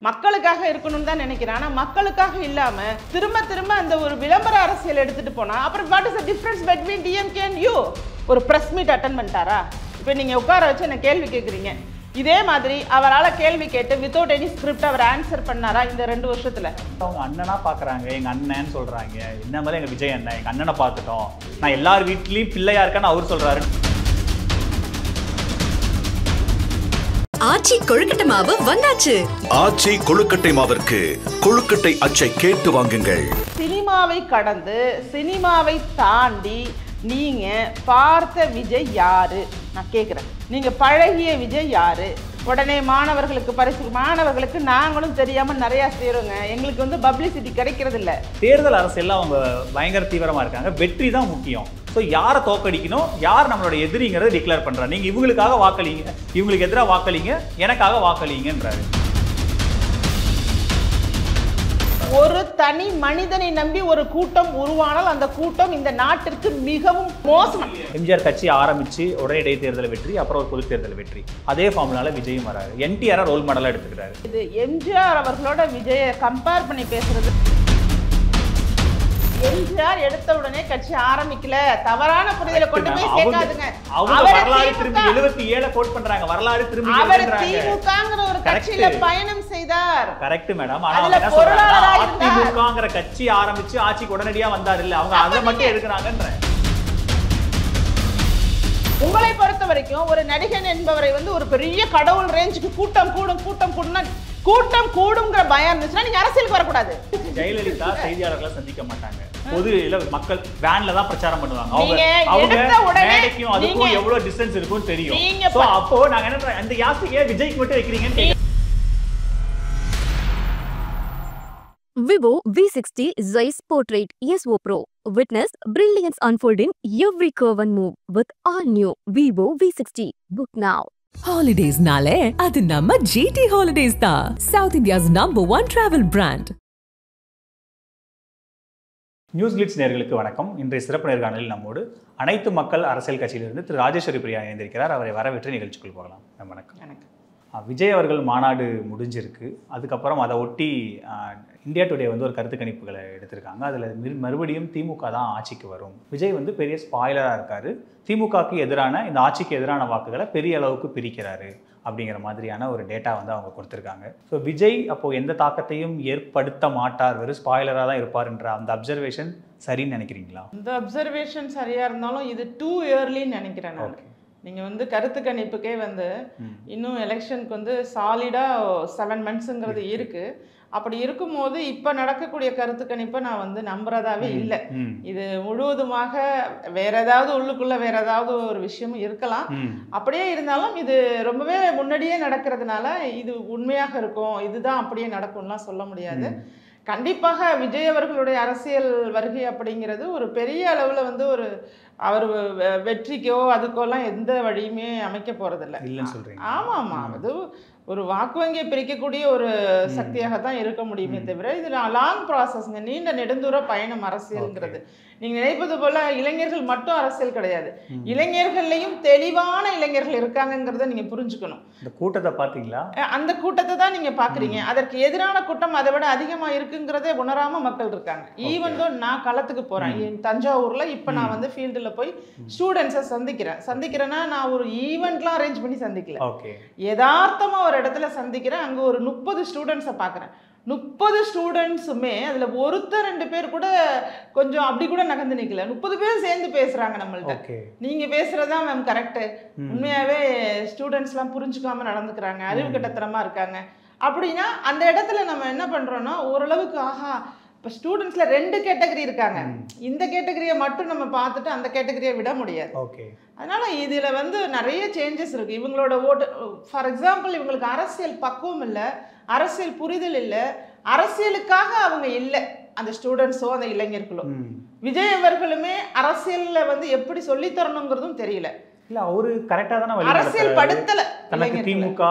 மக்களுக்காக இருக்கணும்னு தான் நினைக்கிறேன். ஆனா மக்களுக்காக இல்லாம திரும்ப திரும்ப அந்த ஒரு விளம்பர அரசியல் எடுத்துட்டு போனா அப்புறம் what is the difference between DMK and you? ஒரு பிரஸ் மீட் அட்டெண்ட் பண்ணிட்டாரா? இப்போ நீங்க உட்கார வச்சு என்ன கேள்வி கேக்குறீங்க. இதே மாதிரி அவரால கேள்வி கேட்டு வித்அவுட் எனி ஸ்கிரிப்ட் அவர் ஆன்சர் பண்ணாரா இந்த 2 வருஷத்துல? அவங்க அண்ணனா பாக்குறாங்க, எங்க அண்ணன்னு சொல்றாங்க. இந்த மாதிரி எங்க விஜய் அண்ணன் எங்க அண்ணனை பார்த்துட்டோம். நான் எல்லார் வீட்லயும் பிள்ளையா இருக்கேன்னு அவர் சொல்றாரு. ஆச்சி கொழுக்கட்டை மாவு வந்தாச்சு. ஆச்சி கொழுக்கட்டை மாவிற்கு கொழுக்கட்டை அச்சை கேட்டு வாங்குங்கள். சினிமாவை கடந்து சினிமாவை தாண்டி நீங்க பார்த்த விஜய் யாரு நான் கேக்குறேன். நீங்க பழகிய விஜய் யாரு? உடனே மாணவர்களுக்கு நாங்களும் தெரியாம நிறைய செய்யறோங்க. எங்களுக்கு வந்து பப்ளிசிட்டி கிடைக்கிறது இல்ல. தேர்தல் அரசியல்ல அவங்க பயங்கர தீவிரமா இருக்காங்க. வெற்றி தான் முக்கியம். ஸோ யாரை தோக்கடிக்கணும், யார் நம்மளோட எதிரிங்கிறத டிக்ளேர் பண்றாங்க. நீங்க இவங்களுக்காக வாக்களிங்க, இவங்களுக்கு எதிராக வாக்களிங்க, எனக்காக வாக்களிங்கன்றாரு. ஒரு தனி மனிதனை நம்பி ஒரு கூட்டம் உருவானால் அந்த கூட்டம் இந்த நாட்டிற்கு மிகவும் மோசம். எம்ஜிஆர் கட்சி ஆரம்பிச்சு உடனே இடைத்தேர்தல் வெற்றி, அப்புறம் ஒரு பொது தேர்தல் வெற்றி. அதே ஃபார்முலால விஜயும் வராரு. NTR ரோல் மாடலா எடுத்துக்கிறாரு. இது எம்ஜிஆர் அவர்களோட விஜயை கம்பேர் பண்ணி பேசுறது. எம்ஜிஆர் எடுத்த உடனே கட்சி ஆரம்பிக்கல, தவறான புரிதலை கொண்டு போய் சேர்க்காதுங்க. அவங்க வரலாறு திரும்பி 77 கோட் பண்றாங்க. வரலாறு திரும்பி அவர் திமுகங்கிற ஒரு கட்சியில பயணம் செய்தார். Correct madam. ஆனா அவங்க என்ன சொல்றாங்க, அதிமுகங்கிற கட்சி ஆரம்பிச்சு ஆட்சிக்கு உடனடியா வந்தார் இல்ல, அவங்க அதை மட்டும் எடுக்கிறாங்கன்ற. உங்களை பொறுத்த வரைக்கும் ஒரு நடிகன் என்பவரை வந்து ஒரு பெரிய கடவுள் ரேஞ்சுக்கு கூட்டம் கூடுங்கிற பயம் இருந்துச்சுன்னா நீங்க அரசியலுக்கு வரக்கூடாது. ஜெயலலிதா செய்தியாளர்களை சந்திக்க மாட்டாங்க. பொது மக்கள் வேன்ல தான் பிரச்சாரம் பண்ணுவாங்க. அவங்க மேடைக்கும் அதுக்கும் எவ்வளவு டிஸ்டன்ஸ் இருக்கும்னு தெரியும். சோ அப்போ நாங்க என்ன அந்த யாஸ்திரியை விஜய்க்கு மட்டும் வைக்கிறீங்கன்னு கேக்குறோம். Vivo V60 Zeiss Portrait ESO Pro. Witness brilliance unfold in every curve and move with all new Vivo V60. Book now. Holidays nale adu namma GT Holidays da, South India's #1 travel brand. News glitz நேயர்களுக்கு வணக்கம். இன்றைய சிறப்பு நேர்காணலில் நம்மோடு அனைத்து மக்கள் அரசியல் கட்சியிலிருந்து திரு ராஜேஸ்வரி பிரியா இணைந்திருக்கிறார். அவரை வரவேற்று நிகழ்ச்சிக்குள் போகலாம். வணக்கம். விஜய் அவர்கள் மாநாடு முடிஞ்சிருக்கு. அதுக்கப்புறம் அதை ஒட்டி இந்தியா டுடே வந்து ஒரு கருத்து கணிப்புகளை எடுத்திருக்காங்க. அதில் மறுபடியும் திமுக தான் ஆட்சிக்கு வரும். விஜய் வந்து பெரிய ஸ்பாய்லராக இருக்காரு. திமுகவுக்கு எதிரான இந்த ஆட்சிக்கு எதிரான வாக்குகளை பெரிய அளவுக்கு பிரிக்கிறாரு அப்படிங்கிற மாதிரியான ஒரு டேட்டா வந்து அவங்க கொடுத்துருக்காங்க. ஸோ விஜய் அப்போது எந்த தாக்கத்தையும் ஏற்படுத்த மாட்டார், வெறும் ஸ்பாய்லராக தான் இருப்பார்ன்ற அந்த அப்சர்வேஷன் சரின்னு நினைக்கிறீங்களா? இந்த அப்சர்வேஷன் சரியாக இருந்தாலும் இது டூ இயர்லின்னு நினைக்கிறேன் நான். நீங்கள் வந்து கருத்து கணிப்புக்கே வந்து இன்னும் எலெக்ஷனுக்கு வந்து சாலிடாக 7 monthsங்கிறது இருக்குது. அப்படி இருக்கும்போது இப்போ நடக்கக்கூடிய கருத்து கணிப்பை நான் வந்து நம்புறதாவே இல்லை. இது முழுவதுமாக வேற ஏதாவது உள்ளுக்குள்ள வேற ஏதாவது ஒரு விஷயமும் இருக்கலாம். அப்படியே இருந்தாலும் இது ரொம்பவே முன்னாடியே நடக்கிறதுனால இது உண்மையாக இருக்கும், இதுதான் அப்படியே நடக்கும்லாம் சொல்ல முடியாது. கண்டிப்பாக விஜய் அவர்களுடைய அரசியல் வருகை அப்படிங்கிறது ஒரு பெரிய அளவில் வந்து ஒரு அவர் வெற்றிக்கோ அதுக்கோலாம் எந்த வழியுமே அமைக்க போறதில்லை. ஆமாம், அது ஒரு வாக்கு வங்கியை பிரிக்கக்கூடிய ஒரு சக்தியாகத்தான் இருக்க முடியுமே தவிர இது லாங் ப்ராசஸ்ங்க, நீண்ட நெடுந்தூர பயணம் அரசியல்ங்கிறது. நீங்க நினைப்பது போல இளைஞர்கள் மட்டும் அரசியல் கிடையாது. இளைஞர்கள்லையும் தெளிவான இளைஞர்கள் இருக்காங்கிறத நீங்க புரிஞ்சுக்கணும். இந்த கூட்டத்தை பார்த்தீங்களா? அந்த கூட்டத்தை தான் நீங்க பாக்குறீங்க. அதற்கு எதிரான கூட்டம் அதை விட அதிகமா இருக்குங்கிறதே உணராம மக்கள் இருக்காங்க. ஈவன் தோ நான் களத்துக்கு போறேன் தஞ்சாவூர்ல, இப்ப நான் வந்து ஃபீல்டுல போய் ஸ்டூடெண்ட்ஸை சந்திக்கிறேன்னா நான் ஒரு ஈவெண்ட்லாம் அரேஞ்ச் பண்ணி சந்திக்கல. யதார்த்தமா ஒரு இடத்துல சந்திக்கிறேன். அங்க ஒரு 30 ஸ்டூடெண்ட்ஸை பாக்குறேன். 30 ஸ்டூடெண்ட்ஸுமே அதில் ஒருத்தர் 2 பேர் கூட கொஞ்சம் அப்படி கூட நகர்ந்து நிற்கல. 30 பேர் சேர்ந்து பேசுகிறாங்க நம்மள்ட்ட. நீங்கள் பேசுகிறதா மேம் கரெக்டு, உண்மையாகவே ஸ்டூடெண்ட்ஸ்லாம் புரிஞ்சுக்காமல் நடந்துக்கிறாங்க, அறிவு கட்டத்தனமாக இருக்காங்க அப்படின்னா அந்த இடத்துல நம்ம என்ன பண்ணுறோன்னா ஓரளவுக்கு ஆஹா இப்போ ஸ்டூடெண்ட்ஸில் 2 கேட்டகரி இருக்காங்க. இந்த கேட்டகரியை மட்டும் நம்ம பார்த்துட்டு அந்த கேட்டகரியை விட முடியாது. அதனால் இதில் வந்து நிறைய சேஞ்சஸ் இருக்குது. இவங்களோட ஓட்டு ஃபார் எக்ஸாம்பிள் இவங்களுக்கு அரசியல் பக்குவம் இல்லை, அரசியல் புரிதல் இல்லை, அரசியலுக்காக அவங்க இல்லை அந்த ஸ்டூடெண்ட்ஸோ அந்த இளைஞர்களோ. விஜய் அவர்களுமே அரசியலில் வந்து எப்படி சொல்லித்தரணுங்கிறதும் தெரியல. இல்ல அவரு கரெக்டா தானே வழி அரசியல் படுத்தல. தனக்கு திமுக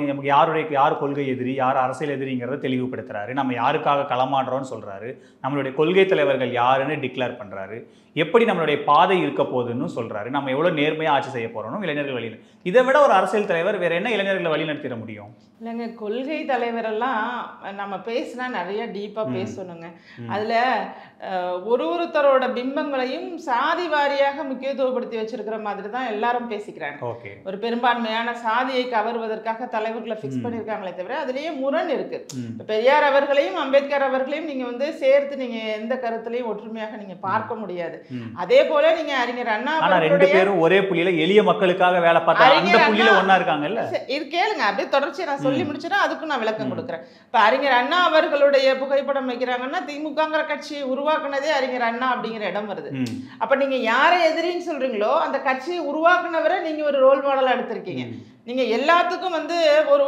நமக்கு யார் கொள்கை எதிரி, யார் அரசியல் எதிரிங்கிறத தெளிவுபடுத்துறாரு. நம்ம யாருக்காக களமாடுறோம்னு சொல்றாரு. நம்மளுடைய கொள்கை தலைவர்கள் யாருன்னு டிக்ளேர் பண்றாரு. எப்படி நம்மளுடைய பாதை இருக்க போகுதுன்னு சொல்றாரு. நம்ம எவ்வளவு நேர்மையா ஆட்சி செய்ய போறோம் இளைஞர்கள் வழி. இதை விட ஒரு அரசியல் தலைவர் வேற என்ன இளைஞர்களை வழி நடத்திட முடியும்? இல்லைங்க, கொள்கை தலைவரெல்லாம் நம்ம பேசினா நிறைய டீப்பா பேசணுங்க. அதுல ஒருத்தரோட பிம்பங்களையும் சாதி வாரியாக முக்கியத்துவப்படுத்தி வச்சிருக்கிற மாதிரி தான் எல்லாரும் பேசிக்கிறாங்க. ஒரு பெரும்பான்மையான சாதியை கவர்வதற்காக தலைவர்களை பிக்ஸ் பண்ணியிருக்காங்களே தவிர அதுலயே முரண் இருக்கு. பெரியார் அவர்களையும் அம்பேத்கர் அவர்களையும் நீங்க சேர்த்து நீங்க எந்த கருத்துலையும் ஒற்றுமையாக நீங்க பார்க்க முடியாது. அதே போல நீங்க அறிஞர் அண்ணா ரெண்டு பேரும் ஒரே புள்ளியில எளிய மக்களுக்காக வேலை பார்த்தா அந்த புள்ளியில ஒண்ணா இருக்காங்கல்ல. இது கேளுங்க, அப்படியே தொடர்ச்சியா நான் சொல்லி முடிச்சுன்னா அதுக்கும் நான் விளக்கம் கொடுக்குறேன். இப்ப அறிஞர் அண்ணா அவர்களுடைய புகைப்படம் வைக்கிறாங்கன்னா திமுகங்கிற கட்சியை உருவாக்குனதே அறிஞர் அண்ணா அப்படிங்கிற இடம் வருது. அப்ப நீங்க யாரை எதிரின்னு சொல்றீங்களோ அந்த கட்சியை உருவாக்குனவரை நீங்க ஒரு ரோல் மாடலா எடுத்திருக்கீங்க. நீங்க எல்லாத்துக்கும்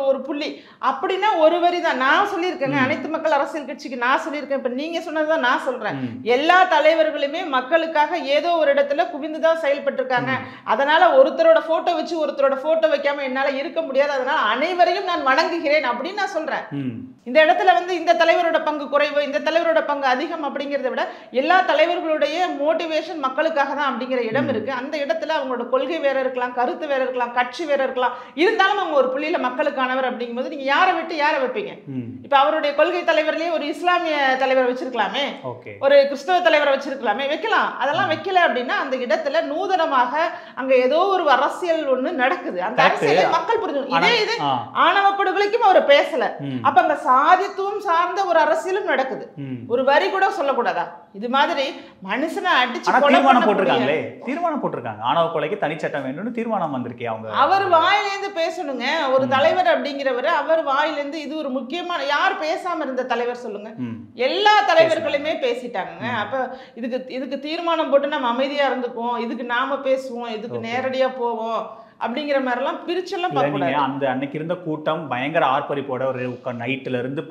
ஒரு புள்ளி அப்படின்னா ஒரு வரி தான். நான் சொல்லியிருக்கேங்க, அனைத்து மக்கள் அரசியல் கட்சிக்கு நான் சொல்லியிருக்கேன். இப்ப நீங்க சொன்னதுதான் நான் சொல்றேன். எல்லா தலைவர்களுமே மக்களுக்காக ஏதோ ஒரு இடத்துல குவிந்துதான் செயல்பட்டு இருக்காங்க. அதனால ஒருத்தரோட போட்டோ வச்சு ஒருத்தரோட போட்டோ வைக்காம என்னால இருக்க முடியாது. அதனால அனைவரையும் நான் வணங்குகிறேன் அப்படின்னு நான் சொல்றேன். இந்த இடத்துல இந்த தலைவரோட பங்கு குறைவு, இந்த தலைவரோட பங்கு அதிகம் அப்படிங்கிறத விட எல்லா தலைவர்களுடைய மோட்டிவேஷன் மக்களுக்காக தான் அப்படிங்கிற இடம் இருக்கு. அந்த இடத்துல அவங்களோட கொள்கை வேற இருக்கலாம், கருத்து வேற இருக்கலாம், கட்சி வேற இருக்கலாம். இருந்தாலும் அவங்க ஒரு புள்ளியில மக்களுக்கானவர் அப்படிங்கும்போது நீங்க யாரை விட்டு யாரை வைப்பீங்க? இப்ப அவருடைய கொள்கை தலைவர்லயே ஒரு இஸ்லாமிய தலைவர் வச்சிருக்கலாமே, ஒரு கிறிஸ்தவ தலைவரை வச்சிருக்கலாமே, வைக்கலாம். அதெல்லாம் வைக்கல அப்படின்னா அந்த இடத்துல நூதனமாக அங்க ஏதோ ஒரு அரசியல் ஒண்ணு நடக்குது. அந்த அரசியலை மக்கள் புரிஞ்சுக்கணும். இதே இது ஆணவ படுகொலைக்கும் அவர் பேசல. அப்ப அங்க சாதித்துவம் சார்ந்த ஒரு அரசியலும் நடக்குது. ஒரு வரி கூட சொல்லக்கூடாதா? இது மாதிரி மனுஷனை அடிச்சு தீர்மானம் போட்டிருக்காங்க. ஆணவ கொலைக்கு தனிச்சட்டம் வேணும்னு தீர்மானம் வந்திருக்கே. அவர் வாயிலேருந்து பேசணுங்க. ஒரு தலைவர் அப்படிங்கிறவர் அவர் வாயிலேருந்து இது ஒரு முக்கியமான யார் பேசாம இருந்த தலைவர் சொல்லுங்க? எல்லா தலைவர்களுமே பேசிட்டாங்க. அப்ப இதுக்கு தீர்மானம் போட்டு நம்ம அமைதியா இருந்துக்குவோம், இதுக்கு நாம பேசுவோம், இதுக்கு நேரடியா போவோம் அப்படிங்கிற மாதிரிலாம் பிரிச்செல்லாம் பார்க்கக்கூடாது. அந்த அன்னைக்கு இருந்த கூட்டம் பயங்கர ஆர்ப்பரிப்போட ஒரு நைட்டுல இருந்து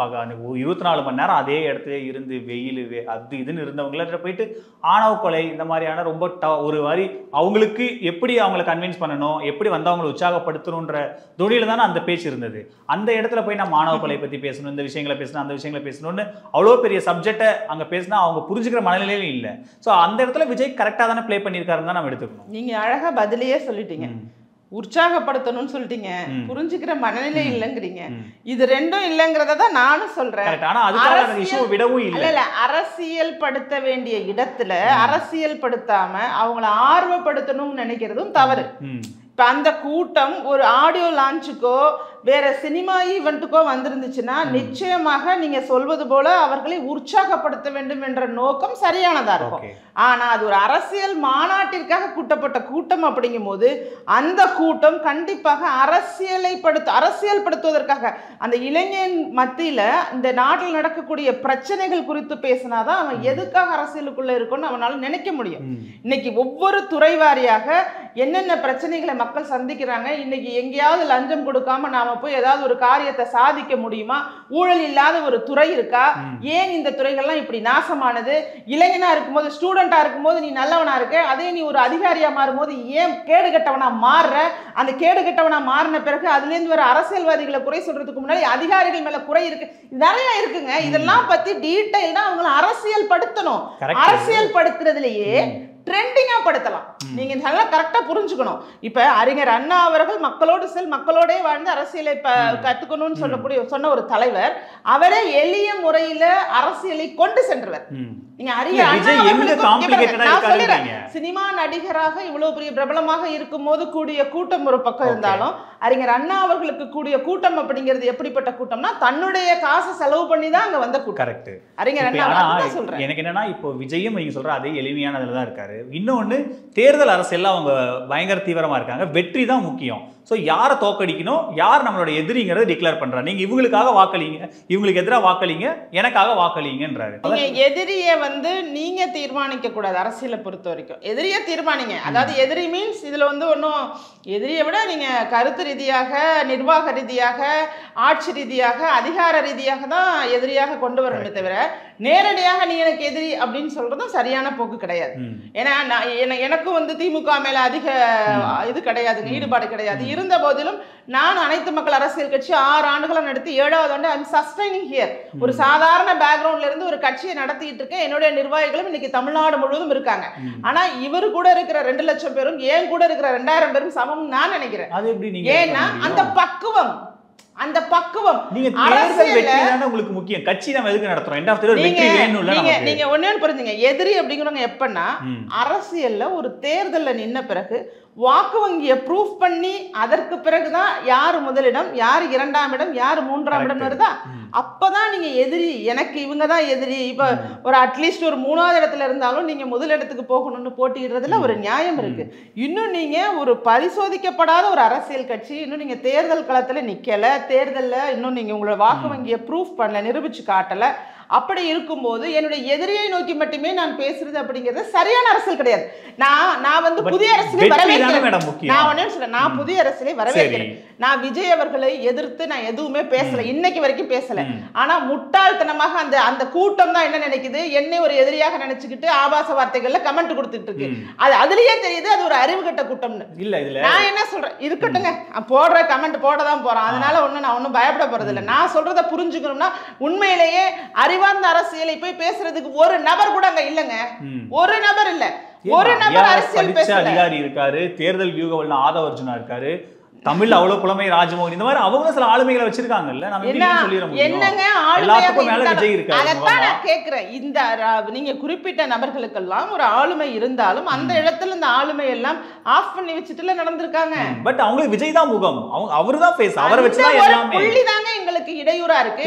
24 மணி நேரம் அதே இடத்துல இருந்து வெயில் அது இதுன்னு இருந்தவங்கள போயிட்டு ஆணவ கொலை இந்த மாதிரியான ரொம்ப ஒரு மாதிரி அவங்களுக்கு எப்படி அவங்களை கன்வின்ஸ் பண்ணணும், எப்படி வந்தவங்களை உற்சாகப்படுத்தணுன்ற தொழில தானே அந்த பேச்சு இருந்தது. அந்த இடத்துல போய் நம்ம ஆணவ கொலை பத்தி பேசணும், இந்த விஷயங்களை பேசணும், அந்த விஷயங்களை பேசணும்னு அவ்வளோ பெரிய சப்ஜெக்டை அங்க பேசினா அவங்க புரிஞ்சுக்கிற மனநிலையிலும் இல்லை. ஸோ அந்த இடத்துல விஜய் கரெக்டாக தானே பிளே பண்ணியிருக்காருன்னு தான் நம்ம எடுத்துக்கணும். நீங்க அழகா பதிலையே சொல்லிட்டீங்க. உற்சாகப்படுத்தணும்னு சொல்லிட்டீங்க, புரிஞ்சுக்கிற மனநிலை இல்லைங்கிறீங்க. இது ரெண்டும் இல்லைங்கிறத நானும் சொல்றேன். அரசியல் படுத்த வேண்டிய இடத்துல அரசியல் படுத்தாம அவங்கள ஆர்வப்படுத்தணும்னு நினைக்கிறதும் தவறு. இப்ப அந்த கூட்டம் ஒரு ஆடியோ லான்ச்சுக்கோ வேற சினிமா ஈவெண்ட்டுக்கோ வந்திருந்துச்சுன்னா நிச்சயமாக நீங்க சொல்வது போல அவர்களை உற்சாகப்படுத்த வேண்டும் என்ற நோக்கம் சரியானதா இருக்கும். ஆனா அது ஒரு அரசியல் மாநாட்டிற்காக கூட்டப்பட்ட கூட்டம் அப்படிங்கும் போது அந்த கூட்டம் கண்டிப்பாக அரசியல் படுத்துவதற்காக அந்த இளைஞன் மத்தியில இந்த நாட்டில் நடக்கக்கூடிய பிரச்சனைகள் குறித்து பேசினாதான் அவன் எதுக்காக அரசியலுக்குள்ள இருக்கும்னு அவனால நினைக்க முடியும். இன்னைக்கு ஒவ்வொரு துறை வாரியாக என்னென்ன பிரச்சனைகளை மக்கள் சந்திக்கிறாங்க, இன்னைக்கு எங்கேயாவது லஞ்சம் கொடுக்காம நாம போய் ஏதாவது ஒரு காரியத்தை சாதிக்க முடியுமா? ஊழல் இல்லாத ஒரு துறை இருக்கா? ஏன் இந்த துறைகள்லாம் இப்படி நாசமானது? இளைஞனா இருக்கும்போது ஸ்டூடெண்டா இருக்கும்போது நீ நல்லவனா இருக்க, அதே நீ ஒரு அதிகாரியா மாறும்போது ஏன் கேடு கட்டவனா மாறுற? அந்த கேடு கட்டவனா மாறின பிறகு அதுல இருந்து வர அரசியல்வாதிகளை குறை சொல்றதுக்கு முன்னாடி அதிகாரிகள் மேல குறை இருக்கு, நிறைய இருக்குங்க. இதெல்லாம் பத்தி டீடைல்டா அவங்களை அரசியல் படுத்தணும். அரசியல் படுத்துறதுலயே ட்ரெண்டிங்கா படுத்தலாம். நீங்க நல்லா கரெக்டா புரிஞ்சுக்கணும். இப்ப அறிஞர் அண்ணா அவர்கள் மக்களோடே வாழ்ந்து அரசியலை கத்துக்கணும்னு சொன்ன ஒரு தலைவர், அவரே எளிய முறையில அரசியலை கொண்டு சென்றவர். நீங்க சினிமா நடிகராக இவ்வளவு பெரிய பிரபலமாக இருக்கும் போது கூடிய கூட்டம் ஒரு பக்கம் இருந்தாலும் அறிஞர் அண்ணா அவர்களுக்கு கூடிய கூட்டம் அப்படிங்கிறது எப்படிப்பட்ட கூட்டம்னா தன்னுடைய காசை செலவு பண்ணி தான் அங்க வந்த கூட்டம். கரெக்ட். அறிஞர் அண்ணா சொல்றேன். எனக்கு என்னன்னா இப்போ விஜயும் நீங்க சொல்ற அதே எளிமையானதுல தான் இருக்காரு. இன்னொன்னு தேர்தல் அரசியல்ல அவங்க பயங்கர தீவிரமா இருக்காங்க. வெற்றி தான் முக்கியம். ஸோ யாரை தோக்கடிக்கணும், யார் நம்மளோட எதிரிங்கிறத டிக்ளேர் பண்றாரு. நீங்க இவங்களுக்காக வாக்களிங்க, இவங்களுக்கு எதிராக வாக்களிங்க, எனக்காக வாக்களிங்கன்றாரு. நீங்க எதிரியை வந்து நீங்க தீர்மானிக்க கூடாது. அரசியலை பொறுத்த வரைக்கும் எதிரியை தீர்மானிங்க. அதாவது எதிரி மீன்ஸ் இதுல வந்து ஒன்றும் எதிரியை விட நீங்க கருத்து ரீதியாக, நிர்வாக ரீதியாக, ஆட்சி ரீதியாக, அதிகார ரீதியாக தான் எதிரியாக கொண்டு வரணுமே தவிர நேரடியாக நீ எனக்கு எதிரி அப்படின்னு சொல்றதும் சரியான போக்கு கிடையாது. ஏன்னா எனக்கும் வந்து திமுக மேல அதிக இது கிடையாதுங்க, ஈடுபாடு கிடையாது. இருந்த போதிலும் நான் அனைத்து மக்கள் அரசியல் கட்சி 6 ஆண்டுகளை நடத்தி 7வது ஆண்டு ஐம் சஸ்டைனிங் ஹியர். ஒரு சாதாரண பேக்ரவுண்ட்ல இருந்து ஒரு கட்சியை நடத்திட்டு இருக்கேன். என்னுடைய நிர்வாகிகளும் இன்னைக்கு தமிழ்நாடு முழுவதும் இருக்காங்க. ஆனா இவர் கூட இருக்கிற 2 லட்சம் பேரும் ஏன் கூட இருக்கிற 2000 பேரும் சமம் நான் நினைக்கிறேன். ஏன்னா அந்த பக்குவம் நீங்க தேர்தல் வெற்றி தான உங்களுக்கு முக்கியம். கட்சி நம்ம எதுக்கு நடத்துறோம்? எண்ட் ஆஃப் தி டே வெற்றி வேணும்ல நமக்கு. நீங்க ஒண்ணே புரிஞ்சுங்க, எதிரி அப்படிங்கறவங்க எப்பன்னா அரசியல்ல ஒரு தேர்தல்ல நின்ன பிறகு வாக்கு வங்கியை ப்ரூஃப் பண்ணி அதற்கு பிறகுதான் யார் முதலிடம், யார் 2ஆம் இடம், யார் 3ஆம் இடம் வருதா, அப்பதான் நீங்க எதிரி, எனக்கு இவங்க தான் எதிரி. இப்ப ஒரு அட்லீஸ்ட் ஒரு 3வது இடத்துல இருந்தாலும் நீங்க முதலிடத்துக்கு போகணும்னு போட்டிடுறதுல ஒரு நியாயம் இருக்கு. இன்னும் நீங்க ஒரு பரிசோதிக்கப்படாத ஒரு அரசியல் கட்சி, இன்னும் நீங்க தேர்தல் களத்துல நிக்கல, தேர்தல்ல இன்னும் நீங்க உங்களோட வாக்கு வங்கியை ப்ரூஃப் பண்ணல, நிரூபிச்சு காட்டல. அப்படி இருக்கும்போது என்னுடைய எதிரியை நோக்கி மட்டுமே நான் பேசுறது அப்படிங்கிறது சரியான அரசியல் கிடையாது. நான் வந்து புதிய அரசியலை வரவேற்கிறேன். நான் ஒண்ணே சொல்றேன், நான் புதிய அரசியலை வரவேற்கிறேன். நான் விஜய் அவர்களை எதிர்த்து நான் எதுவுமே பேசல, இன்னைக்கு வரைக்கும் பேசல. ஆனா முட்டாள்தனமாக அந்த கூட்டம் தான் என்ன நினைக்குது, என்னை ஒரு எதிரியாக நினைச்சுக்கிட்டு ஆபாச வார்த்தைகள்ல கமெண்ட் கொடுத்துட்டு இருக்கு. அது அதுலயே தெரியுது அது ஒரு அறிவு கட்ட கூட்டம்னு. இல்ல இதுல நான் என்ன சொல்றேன், இருக்கட்டுங்க, போடுற கமெண்ட் போடதான் போறான், அதனால நான் ஒன்னும் பயப்பட போறது இல்லை. நான் சொல்றத புரிஞ்சுக்கணும்னா உண்மையிலேயே அறிவார்ந்த அரசியலை போய் பேசுறதுக்கு ஒரு நபர் கூட அங்க இல்லங்க, ஒரு நபர் இல்ல, ஒரு நபர் அரசியல் பேச அதிகாரி இருக்காரு, தேர்தல் வியூகவல்ல ஆதவர்ஜுனா இருக்காரு, தமிழ் அவ்வளவு புலமை ராஜமோகன், இந்த மாதிரி அவங்க சில ஆளுமைகளை வச்சிருக்காங்கல்ல. நம்ம என்னங்க எல்லாத்துக்கும் மேல விஜய் இருக்காரு. அதான் நான் கேக்குறேன், இந்த நீங்க குறிப்பிட்ட நபர்களுக்கெல்லாம் ஒரு ஆளுமை இருந்தாலும் அந்த இடத்துல இந்த ஆளுமை எல்லாம் ஆஃப் பண்ணி வச்சுட்டுல நடந்திருக்காங்க. பட் அவங்களுக்கு விஜய் தான் முகம், அவர்தான் பேச, அவரை வச்சுதான் எல்லாமே. புள்ளிதாங்க எங்களுக்கு இடையூறா இருக்கு.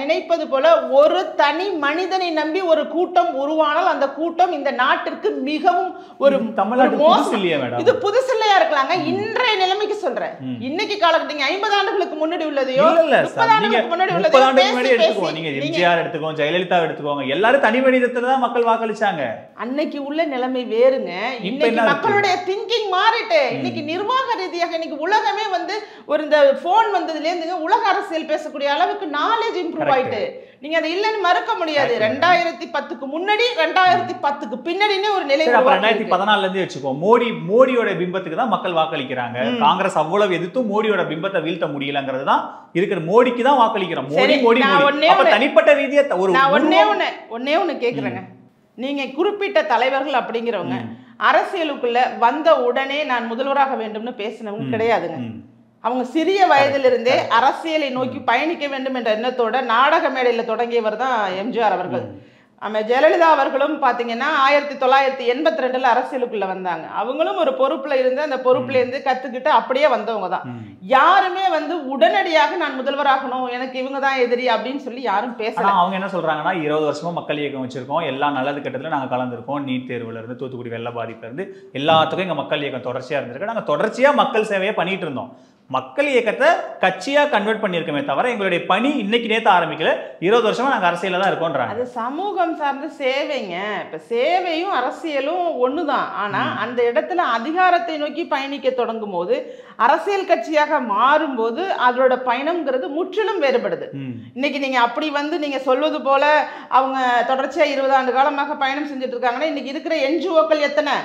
நினைப்பது போல ஒரு தனி மனிதனை நம்பி ஒரு கூட்டம் உருவானால் அந்த கூட்டம் இந்த நாட்டிற்கு மிகவும் ஒரு தமிழ்நாடு இது புதுசு இல்லையா இருக்கலாங்க. இன்றைய நிலைமைக்கு சொல்றேன், இன்னைக்கு காலகட்டங்க 50 ஆண்டுகளுக்கு முன்னாடி உள்ளதையோ 30 ஆண்டுகளுக்கு முன்னாடி உள்ளதையோ எடுத்துக்கோங்க. நீங்க எம்ஜிஆர் எடுத்துக்கோங்க, ஜெயலலிதா எடுத்துக்கோங்க, எல்லாரும் தனி மனிதத்தை தான் மக்கள் வாக்களிச்சாங்க. அன்னைக்கு உள்ள நிலைமை வேறுங்க. இன்னைக்கு மக்களுடைய திங்கிங் மாறிட்டு, இன்னைக்கு நிர்வாக ரீதியாக இன்னைக்கு உலகமே வந்து ஒரு இந்த போன் வந்ததுல இருந்து உலக அரசியல் பேசக்கூடிய அளவுக்கு நாலேஜ் இம்ப்ரூவ் ஆயிட்டு. நீங்க அது இல்லன்னு மறக்க முடியாது. 2010க்கு முன்னாடி 2010க்கு பின்னாடினே ஒரு நிலை. 2014ல இருந்து வெச்சுக்கோ, மோடியோட பிம்பத்துக்கு தான் மக்கள் வாக்களிக்கிறாங்க. காங்கிரஸ் அவ்வளவு எதிர்த்தும் மோடியோட பிம்பத்தை வீழ்த்த முடியலங்கிறது தான் இருக்கிற. மோடிக்கு தான் வாக்களிக்கிறோம். மோடி அப்ப தனிப்பட்ட ரீதியா ஒரு ஒண்ணே ஒண்ணு கேக்குறேங்க. நீங்க குறிப்பிட்ட தலைவர்கள் அப்படிங்கிறவங்க அரசியலுக்குள்ள வந்த உடனே நான் முதல்வராக வேண்டும்னு பேசினவங்க கிடையாதுங்க. அவங்க சிறிய வயதிலிருந்தே அரசியலை நோக்கி பயணிக்க வேண்டும் என்ற எண்ணத்தோட நாடக மேடையில் தொடங்கியவர் தான் எம்ஜிஆர் அவர்கள். ஜெயலலிதா அவர்களும் பார்த்தீங்கன்னா 1982ல் அரசியலுக்குள்ள வந்தாங்க. அவங்களும் ஒரு பொறுப்புல இருந்து அந்த பொறுப்புல இருந்து கத்துக்கிட்டு அப்படியே வந்தவங்க தான். யாருமே வந்து உடனடியாக நான் முதல்வராகணும், எனக்கு இவங்க தான் எதிரி அப்படின்னு சொல்லி யாரும் பேசல. அவங்க என்ன சொல்றாங்கன்னா, 20 வருஷமா மக்கள் இயக்கம் வச்சிருக்கோம், எல்லா நல்லது கட்டத்துல நாங்க கலந்துருக்கோம், நீட் தேர்வுல இருந்து தூத்துக்குடி வெள்ள பாதிப்புல இருந்து எல்லாத்துக்கும் எங்க மக்கள் இயக்கம் தொடர்ச்சியா இருந்திருக்கு. நாங்க தொடர்ச்சியா மக்கள் சேவையை பண்ணிட்டு இருந்தோம். மக்கள் இயக்கத்தை கட்சியா கன்வெர்ட் பண்ணியிருக்கோமே தவிர எங்களுடைய பணி இன்னைக்கு நேத்து ஆரம்பிக்கல, 20 வருஷமா நாங்க அரசியல தான் இருக்கோம்ன்றாங்க. அது சமூகம் சார்ந்த சேவைங்க. இப்ப சேவையும் அரசியலும் ஒண்ணுதான். ஆனா அந்த இடத்துல அதிகாரத்தை நோக்கி பயணிக்க தொடங்கும் போது, அரசியல் கட்சியாக மாறும்போது அதோட பயணம்ங்கிறது முற்றிலும் வேறுபடுது. இன்னைக்கு நீங்க அப்படி வந்து நீங்க சொல்வது போல அவங்க தொடர்ச்சியா 20 ஆண்டு காலமாக பயணம் செஞ்சுட்டு இருக்காங்கன்னா, இன்னைக்கு இருக்கிற என்ஜிஓக்கள் எத்தனை?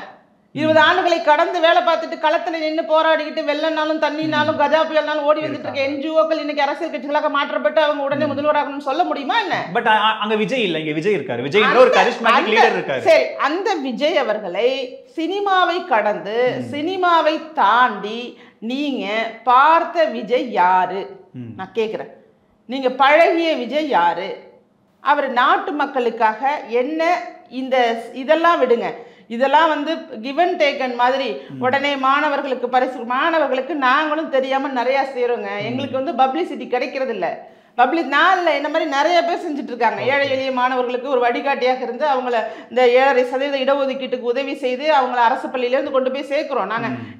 20 ஆண்டுகளை கடந்து வேலை பார்த்துட்டு களத்துல நின்று போராடிக்கிட்டு வெள்ளனாலும் தண்ணினாலும் கஜா புயல்னாலும் ஓடி வந்துட்டு இருக்க என்ஜிஓக்கள் இன்னைக்கு அரசியல் கட்சிகளாக மாற்றப்பட்டு அவங்க உடனே முதல்வராகணும்னு சொல்ல முடியுமா என்ன? பட் அங்க விஜய் இல்ல, இங்க விஜய் இருக்காரு. விஜய் ஒரு கரிஸ்மாட்டிக் லீடர் இருக்காரு. சரி, அந்த விஜய் அவர்களை சினிமாவை கடந்து சினிமாவை தாண்டி நீங்க பார்த்த விஜய் யாரு? நான் கேக்குறேன். நீங்க பழகிய விஜய் யாரு? அவர் நாட்டு மக்களுக்காக என்ன? இதெல்லாம் விடுங்க, இதெல்லாம் வந்து கிவன் டேக்கன் மாதிரி உடனே மாணவர்களுக்கு பரிசு, மாணவர்களுக்கு நாங்களும் தெரியாம நிறைய செய்யறோங்க. எங்களுக்கு வந்து பப்ளிசிட்டி கிடைக்கிறது இல்லை. பப்ளிக் நாளில் என்ன மாதிரி நிறைய பேர் செஞ்சுட்டு இருக்காங்க. ஏழை எளிய மாணவர்களுக்கு ஒரு வழிகாட்டியாக இருந்து அவங்கள இந்த 7.5% இடஒதுக்கீட்டுக்கு உதவி செய்து அவங்கள அரசு பள்ளியிலேருந்து கொண்டு போய் சேர்க்கிறோம்.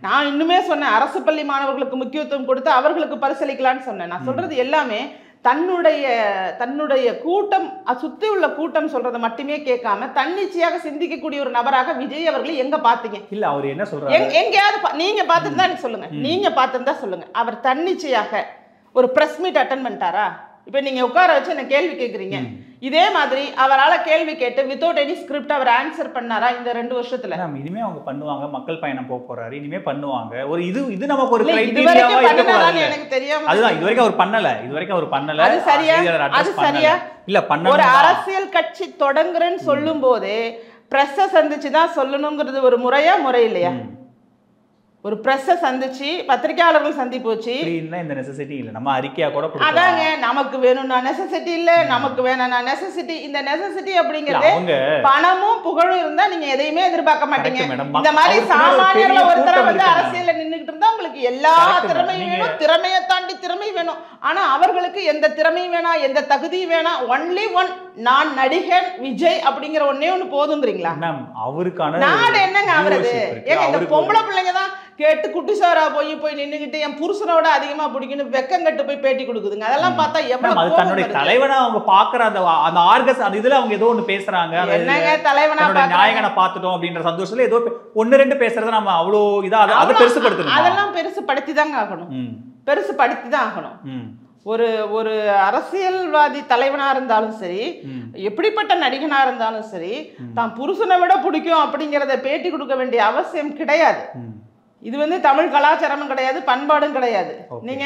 நான் இன்னுமே சொன்னேன், அரசு பள்ளி மாணவர்களுக்கு முக்கியத்துவம் கொடுத்து அவர்களுக்கு பரிசளிக்கலான்னு சொன்னேன். நான் சொல்றது எல்லாமே தன்னுடைய கூட்டம் சுத்தி உள்ள கூட்டம் சொல்றதை மட்டுமே கேட்காம தன்னிச்சையாக சிந்திக்கக்கூடிய ஒரு நபராக விஜய் அவர்களை எங்க பாத்தீங்க? இல்ல அவர் என்ன சொல்றாரு, எங்கேயாவது நீங்க பார்த்துருந்தா எனக்கு சொல்லுங்க, நீங்க பார்த்துருந்தா சொல்லுங்க. அவர் தன்னிச்சையாக ஒரு பிரஸ் மீட் அட்டன் பண்ணிட்டாரா? இப்ப நீங்க உட்கார வச்சு என்ன கேள்வி கேட்குறீங்க, இதே மாதிரி அவரால் கேள்வி கேட்டு வித்தவுட் எனி ஸ்கிரிப்ட் அவர் ஆன்சர் பண்ணாரா இந்த 2 வருஷத்துல? இனிமே அவங்க பண்ணுவாங்க, மக்கள் பயணம் போறாரு, இனிமே பண்ணுவாங்க. ஒரு இது நமக்கு ஒரு எனக்கு தெரியாம அதுதான் இதுவரைக்கும் அவர் பண்ணல. அது சரியா? இல்ல பண்ண ஒரு அரசியல் கட்சி தொடங்குறேன்னு சொல்லும் போது பிரஸ்ஸை சந்திச்சுதான் சொல்லணுங்கிறது ஒரு முறை இல்லையா? ஒரு பிரஸ்ஸை சந்திச்சு பத்திரிகையாளர்கள் சந்திப்பு வச்சு இந்த நெசசிட்டி இல்ல, நம்ம அறிக்கையா கூட அதாங்க நமக்கு வேணும்னா நெசசிட்டி இல்ல, நமக்கு வேணும்னா நெசசிட்டி. இந்த நெசசிட்டி அப்படிங்கிறது பணமும் புகழும் இருந்தா நீங்க எதையுமே எதிர்பார்க்க மாட்டீங்க. இந்த மாதிரி சாமானியர்ல ஒருத்தர வந்து அரசியல்ல நின்னுகிட்டு இருந்தா உங்களுக்கு எல்லா திறமையும் வேணும், திறமையை தாண்டி திறமை வேணும். ஆனா அவர்களுக்கு எந்த திறமையும் வேணாம், எந்த தகுதியும் வேணாம், ஒன்லி ஒன் நான் நடிகன் விஜய் அப்படிங்கிற ஒன்னே ஒண்ணு போதுங்கிறீங்களா? அவருக்கான நாடு என்னங்க அவரது? ஏங்க இந்த பொம்பளை பிள்ளைங்க தான் கேட்டு குட்டிசாரா போய் நின்னுகிட்டு என் புருஷனோட அதிகமா பிடிக்கணும் வெக்கம் கட்டு போய் பேட்டி கொடுக்குதுங்க. அதெல்லாம் பார்த்தா எவ்வளவு தன்னுடைய தலைவனா அவங்க பாக்குற அந்த ஆர்கஸ் அந்த இதுல அவங்க ஏதோ ஒண்ணு பேசுறாங்க, என்னங்க தலைவனா நாயகனை பார்த்துட்டோம் அப்படின்ற சந்தோஷத்துல ஏதோ 1-2 பேசுறத நம்ம அவ்வளவு இதா அதை பெருசுபடுத்தணும். அதெல்லாம் பெருசுபடுத்தி தாங்க ஆகணும், பெருசுபடுத்தி தான் ஆகணும். ஒரு அரசியல்வாதி தலைவனா இருந்தாலும் சரி, எப்படிப்பட்ட நடிகனா இருந்தாலும் சரி, தான் புருஷனை விட பிடிக்கும் அப்படிங்கிறத பேட்டி கொடுக்க வேண்டிய அவசியம் கிடையாது. இது வந்து தமிழ் கலாச்சாரமும் கிடையாது, பண்பாடும் கிடையாது. நீங்க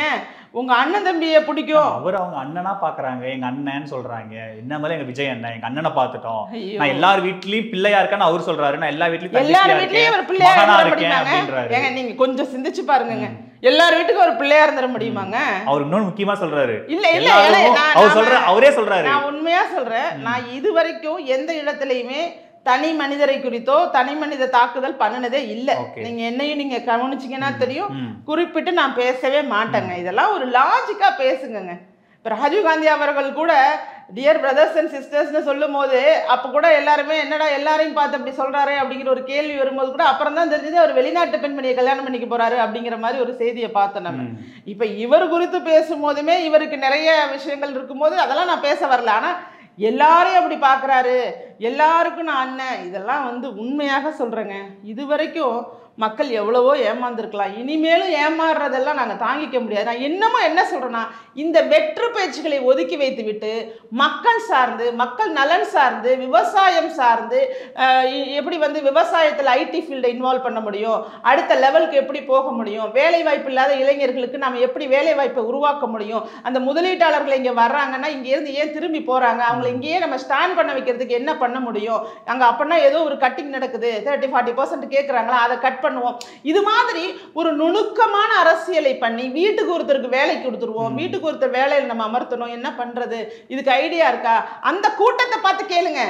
உங்க அண்ணன் தம்பியை பிடிக்கும், அவர் அவங்க அண்ணனா பாக்குறாங்க, எங்க அண்ணன்னு சொல்றாங்க. என்ன மாதிரி எங்க விஜய் அண்ணன் எங்க அண்ணனை பார்த்துட்டோம், நான் எல்லார் வீட்லயும் பிள்ளையா இருக்கேன்னு அவர் சொல்றாரு, நான் எல்லா வீட்லயும் ஒரு பிள்ளையா இருக்கேன். ஏங்க நீங்க கொஞ்சம் சிந்திச்சு பாருங்க, எல்லார் வீட்டுக்கும் ஒரு பிள்ளையா இருந்துட முடியுமாங்க? அவர் இன்னொன்னு முக்கியமா சொல்றாரு, இல்ல அவரே சொல்றாரு. நான் உண்மையா சொல்றேன், நான் இது வரைக்கும் எந்த இடத்துலயுமே தனி மனிதரை குறித்தோ தனி மனித தாக்குதல் பண்ணினதே இல்லை. நீங்க என்னையும் நீங்க கவனிச்சீங்கன்னா தெரியும், குறிப்பிட்டு நான் பேசவே மாட்டேங்க. இதெல்லாம் ஒரு லாஜிக்கா பேசுங்க. இப்போ ராஜீவ் காந்தி அவர்கள் கூட டியர் பிரதர்ஸ் அண்ட் சிஸ்டர்ஸ்னு சொல்லும் போது அப்போ கூட எல்லாருமே என்னடா எல்லாரையும் பார்த்து அப்படி சொல்றாரு அப்படிங்கிற ஒரு கேள்வி வரும்போது கூட அப்புறம் தான் தெரிஞ்சது அவர் வெளிநாட்டு பெண்மணியை கல்யாணம் பண்ணிக்க போறாரு அப்படிங்கிற மாதிரி ஒரு செய்தியை பார்த்தோம் நம்ம. இப்போ இவர் குறித்து பேசும்போதுமே இவருக்கு நிறைய விஷயங்கள் இருக்கும்போது அதெல்லாம் நான் பேச வரல. ஆனால் எல்லாரையும் அப்படி பார்க்குறாரு, எல்லாருக்கும் நான் அண்ணன், இதெல்லாம் வந்து உண்மையாக சொல்கிறேங்க. இது வரைக்கும் மக்கள் எவ்வளவோ ஏமாந்துருக்கலாம், இனிமேலும் ஏமாறுறதெல்லாம் நாங்கள் தாங்கிக்க முடியாது. நான் என்னமோ என்ன சொல்கிறேன்னா, இந்த வெற்று பேச்சுக்களை ஒதுக்கி வைத்து விட்டு மக்கள் சார்ந்து, மக்கள் நலன் சார்ந்து, விவசாயம் சார்ந்து எப்படி வந்து விவசாயத்தில் ஐடி ஃபீல்டை இன்வால்வ் பண்ண முடியும், அடுத்த லெவலுக்கு எப்படி போக முடியும், வேலை வாய்ப்பு இல்லாத இளைஞர்களுக்கு நம்ம எப்படி வேலை வாய்ப்பை உருவாக்க முடியும், அந்த முதலீட்டாளர்கள் இங்கே வர்றாங்கன்னா இங்கேருந்து ஏன் திரும்பி போகிறாங்க, அவங்களை இங்கேயே நம்ம ஸ்டாண்ட் பண்ண வைக்கிறதுக்கு என்ன பண்ண முடியும், அங்கே அப்படின்னா ஏதோ ஒரு கட்டிங் நடக்குது 30-40% கேட்குறாங்களா, அதை கட் பண்ணுவோம். இது மாதிரி ஒரு நுணுக்கமான அரசியலை பண்ணி வீட்டுக்கு ஒருத்தருக்கு வேலைக்கு கொடுத்துருவோம், வீட்டுக்கு ஒருத்தர் வேலையில் நம்ம அமர்த்தணும், என்ன பண்றது, இதுக்கு ஐடியா இருக்கா? அந்த கூட்டத்தை பார்த்து கேளுங்க.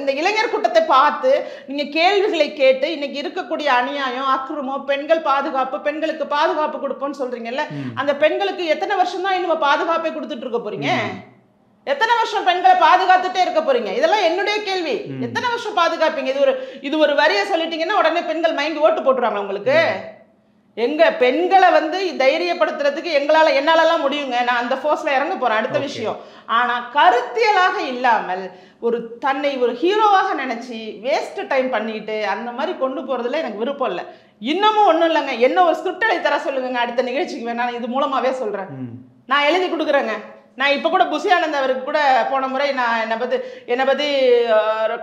இந்த இளைஞர் கூட்டத்தை பார்த்து நீங்க கேள்விகளை கேட்டு இன்னைக்கு இருக்கக்கூடிய அநியாயம், அக்கிரமம், பெண்கள் பாதுகாப்பு, பெண்களுக்கு பாதுகாப்பு கொடுப்போம்னு சொல்றீங்கல்ல, அந்த பெண்களுக்கு எத்தனை வருஷம் தான் இன்னும் பாதுகாப்பை கொடுத்துட்டு இருக்க போறீங்க? எத்தனை வருஷம் பெண்களை பாதுகாத்துட்டே இருக்க போறீங்க? இதெல்லாம் என்னுடைய கேள்வி. எத்தனை வருஷம் பாதுகாப்பீங்க? இது ஒரு வரியை சொல்லிட்டீங்கன்னா உடனே பெண்கள் மயங்கி ஓட்டு போட்டுருவாங்க உங்களுக்கு. எங்க பெண்களை வந்து தைரியப்படுத்துறதுக்கு என்னாலலாம் முடியுங்க, நான் அந்த ஃபோர்ஸ்ல இறங்க போறேன், அடுத்த விஷயம். ஆனா கருத்தியலாக இல்லாமல் தன்னை ஒரு ஹீரோவாக நினைச்சு வேஸ்ட் டைம் பண்ணிட்டு அந்த மாதிரி கொண்டு போறதுல எனக்கு விருப்பம் இல்லை. இன்னமும் ஒன்றும் இல்லைங்க, என்ன ஒரு ஸ்கிரிப்ட் எழுதி தர சொல்லுங்க அடுத்த நிகழ்ச்சிக்கு வேணா, இது மூலமாவே சொல்றேன், நான் எழுதி கொடுக்குறேங்க. நான் இப்போ கூட புசி ஆனந்த் அவருக்கு கூட போன முறை நான் என்னை பற்றி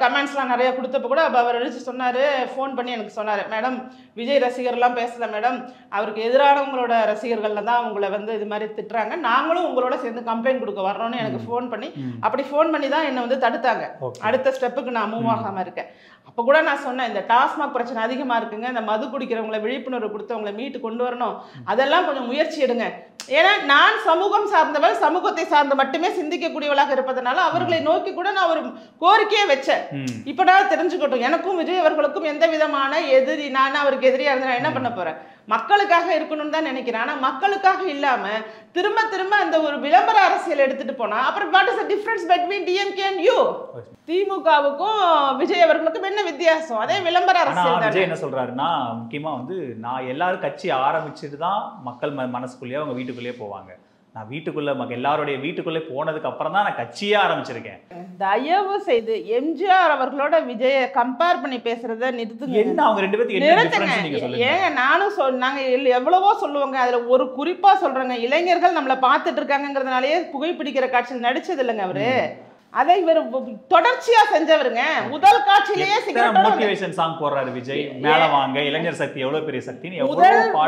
கமெண்ட்ஸ்லாம் நிறையா கொடுத்தப்போ கூட அவர் எழுதி சொன்னார், ஃபோன் பண்ணி எனக்கு சொன்னார், மேடம் விஜய் ரசிகர்லாம் பேசலை மேடம், அவருக்கு எதிரானவங்களோட ரசிகர்களில் தான் உங்களை வந்து இது மாதிரி திட்டுறாங்க, நாங்களும் உங்களோட சேர்ந்து கம்ப்ளைண்ட் கொடுக்க வர்றோன்னு எனக்கு ஃபோன் பண்ணி, அப்படி ஃபோன் பண்ணி தான் என்னை வந்து தடுத்தாங்க. அடுத்த ஸ்டெப்புக்கு நான் மூவ் ஆகாமல் இருக்கேன். அப்போ கூட நான் சொன்னேன், இந்த டாஸ்மாக் பிரச்சனை அதிகமாக இருக்குங்க, இந்த மது குடிக்கிறவங்களை விழிப்புணர்வு கொடுத்து அவங்களை மீட்டு கொண்டு வரணும், அதெல்லாம் கொஞ்சம் முயற்சி எடுங்க. ஏன்னா நான் சமூகம் சார்ந்தவள், சமூகத்தை சார்ந்து மட்டுமே சிந்திக்கக்கூடியவளாக இருப்பதனால அவர்களை நோக்கி கூட நான் ஒரு கோரிக்கையை வச்சேன். இப்போ நான் தெரிஞ்சுக்கட்டும், எனக்கும் விஜய் அவர்களுக்கும் எந்த விதமான எதிரி, நான் அவருக்கு எதிரியா இருந்தா என்ன பண்ண போறேன்? மக்களுக்காக இருக்கணும்னு தான் நினைக்கிறேன். ஆனா மக்களுக்காக இல்லாம திரும்ப திரும்ப அந்த ஒரு விளம்பர அரசியல் எடுத்துட்டு போனா அப்புறம் what is the difference between DMK and you? திமுகவுக்கும் விஜய் அவர்களுக்கும் என்ன வித்தியாசம்? அதே விளம்பர அரசியல் தான். விஜய் என்ன சொல்றாருன்னா, முக்கியமா வந்து நான் எல்லாரும் கட்சி ஆரம்பிச்சுட்டு தான் மக்கள் மனசுக்குள்ளேயே அவங்க வீட்டுக்குள்ளேயே போவாங்க. நான் வீட்டுக்குள்ள எல்லாருடைய வீட்டுக்குள்ளே போனதுக்கு அப்புறம் தான் நான் கட்சியே ஆரம்பிச்சிருக்கேன். தயவு செய்து எம்ஜிஆர் அவர்களோட விஜய கம்பேர் பண்ணி பேசுறத நிறுத்துங்க. என்ன அவங்க ரெண்டு பேருக்கு என்ன டிஃபரன்ஸ் நீங்க சொல்லுங்க. ஏங்க நானும் நாங்க எவ்வளவோ சொல்லுவாங்க. அதுல ஒரு குறிப்பா சொல்றேங்க, இளைஞர்கள் நம்மள பார்த்துட்டு இருக்காங்கிறதுனாலயே புகைப்பிடிக்கிற காட்சியில் நடிச்சது இல்லைங்க அவரு. அதை இவர் தொடர்ச்சியா செஞ்சவருங்க. முதல் காட்சியிலேயே மோட்டிவேஷன் சாங் போடுறாரு விஜய், மேல வாங்க இளைஞர் சக்தி எவ்வளவு பெரிய சக்தின்னு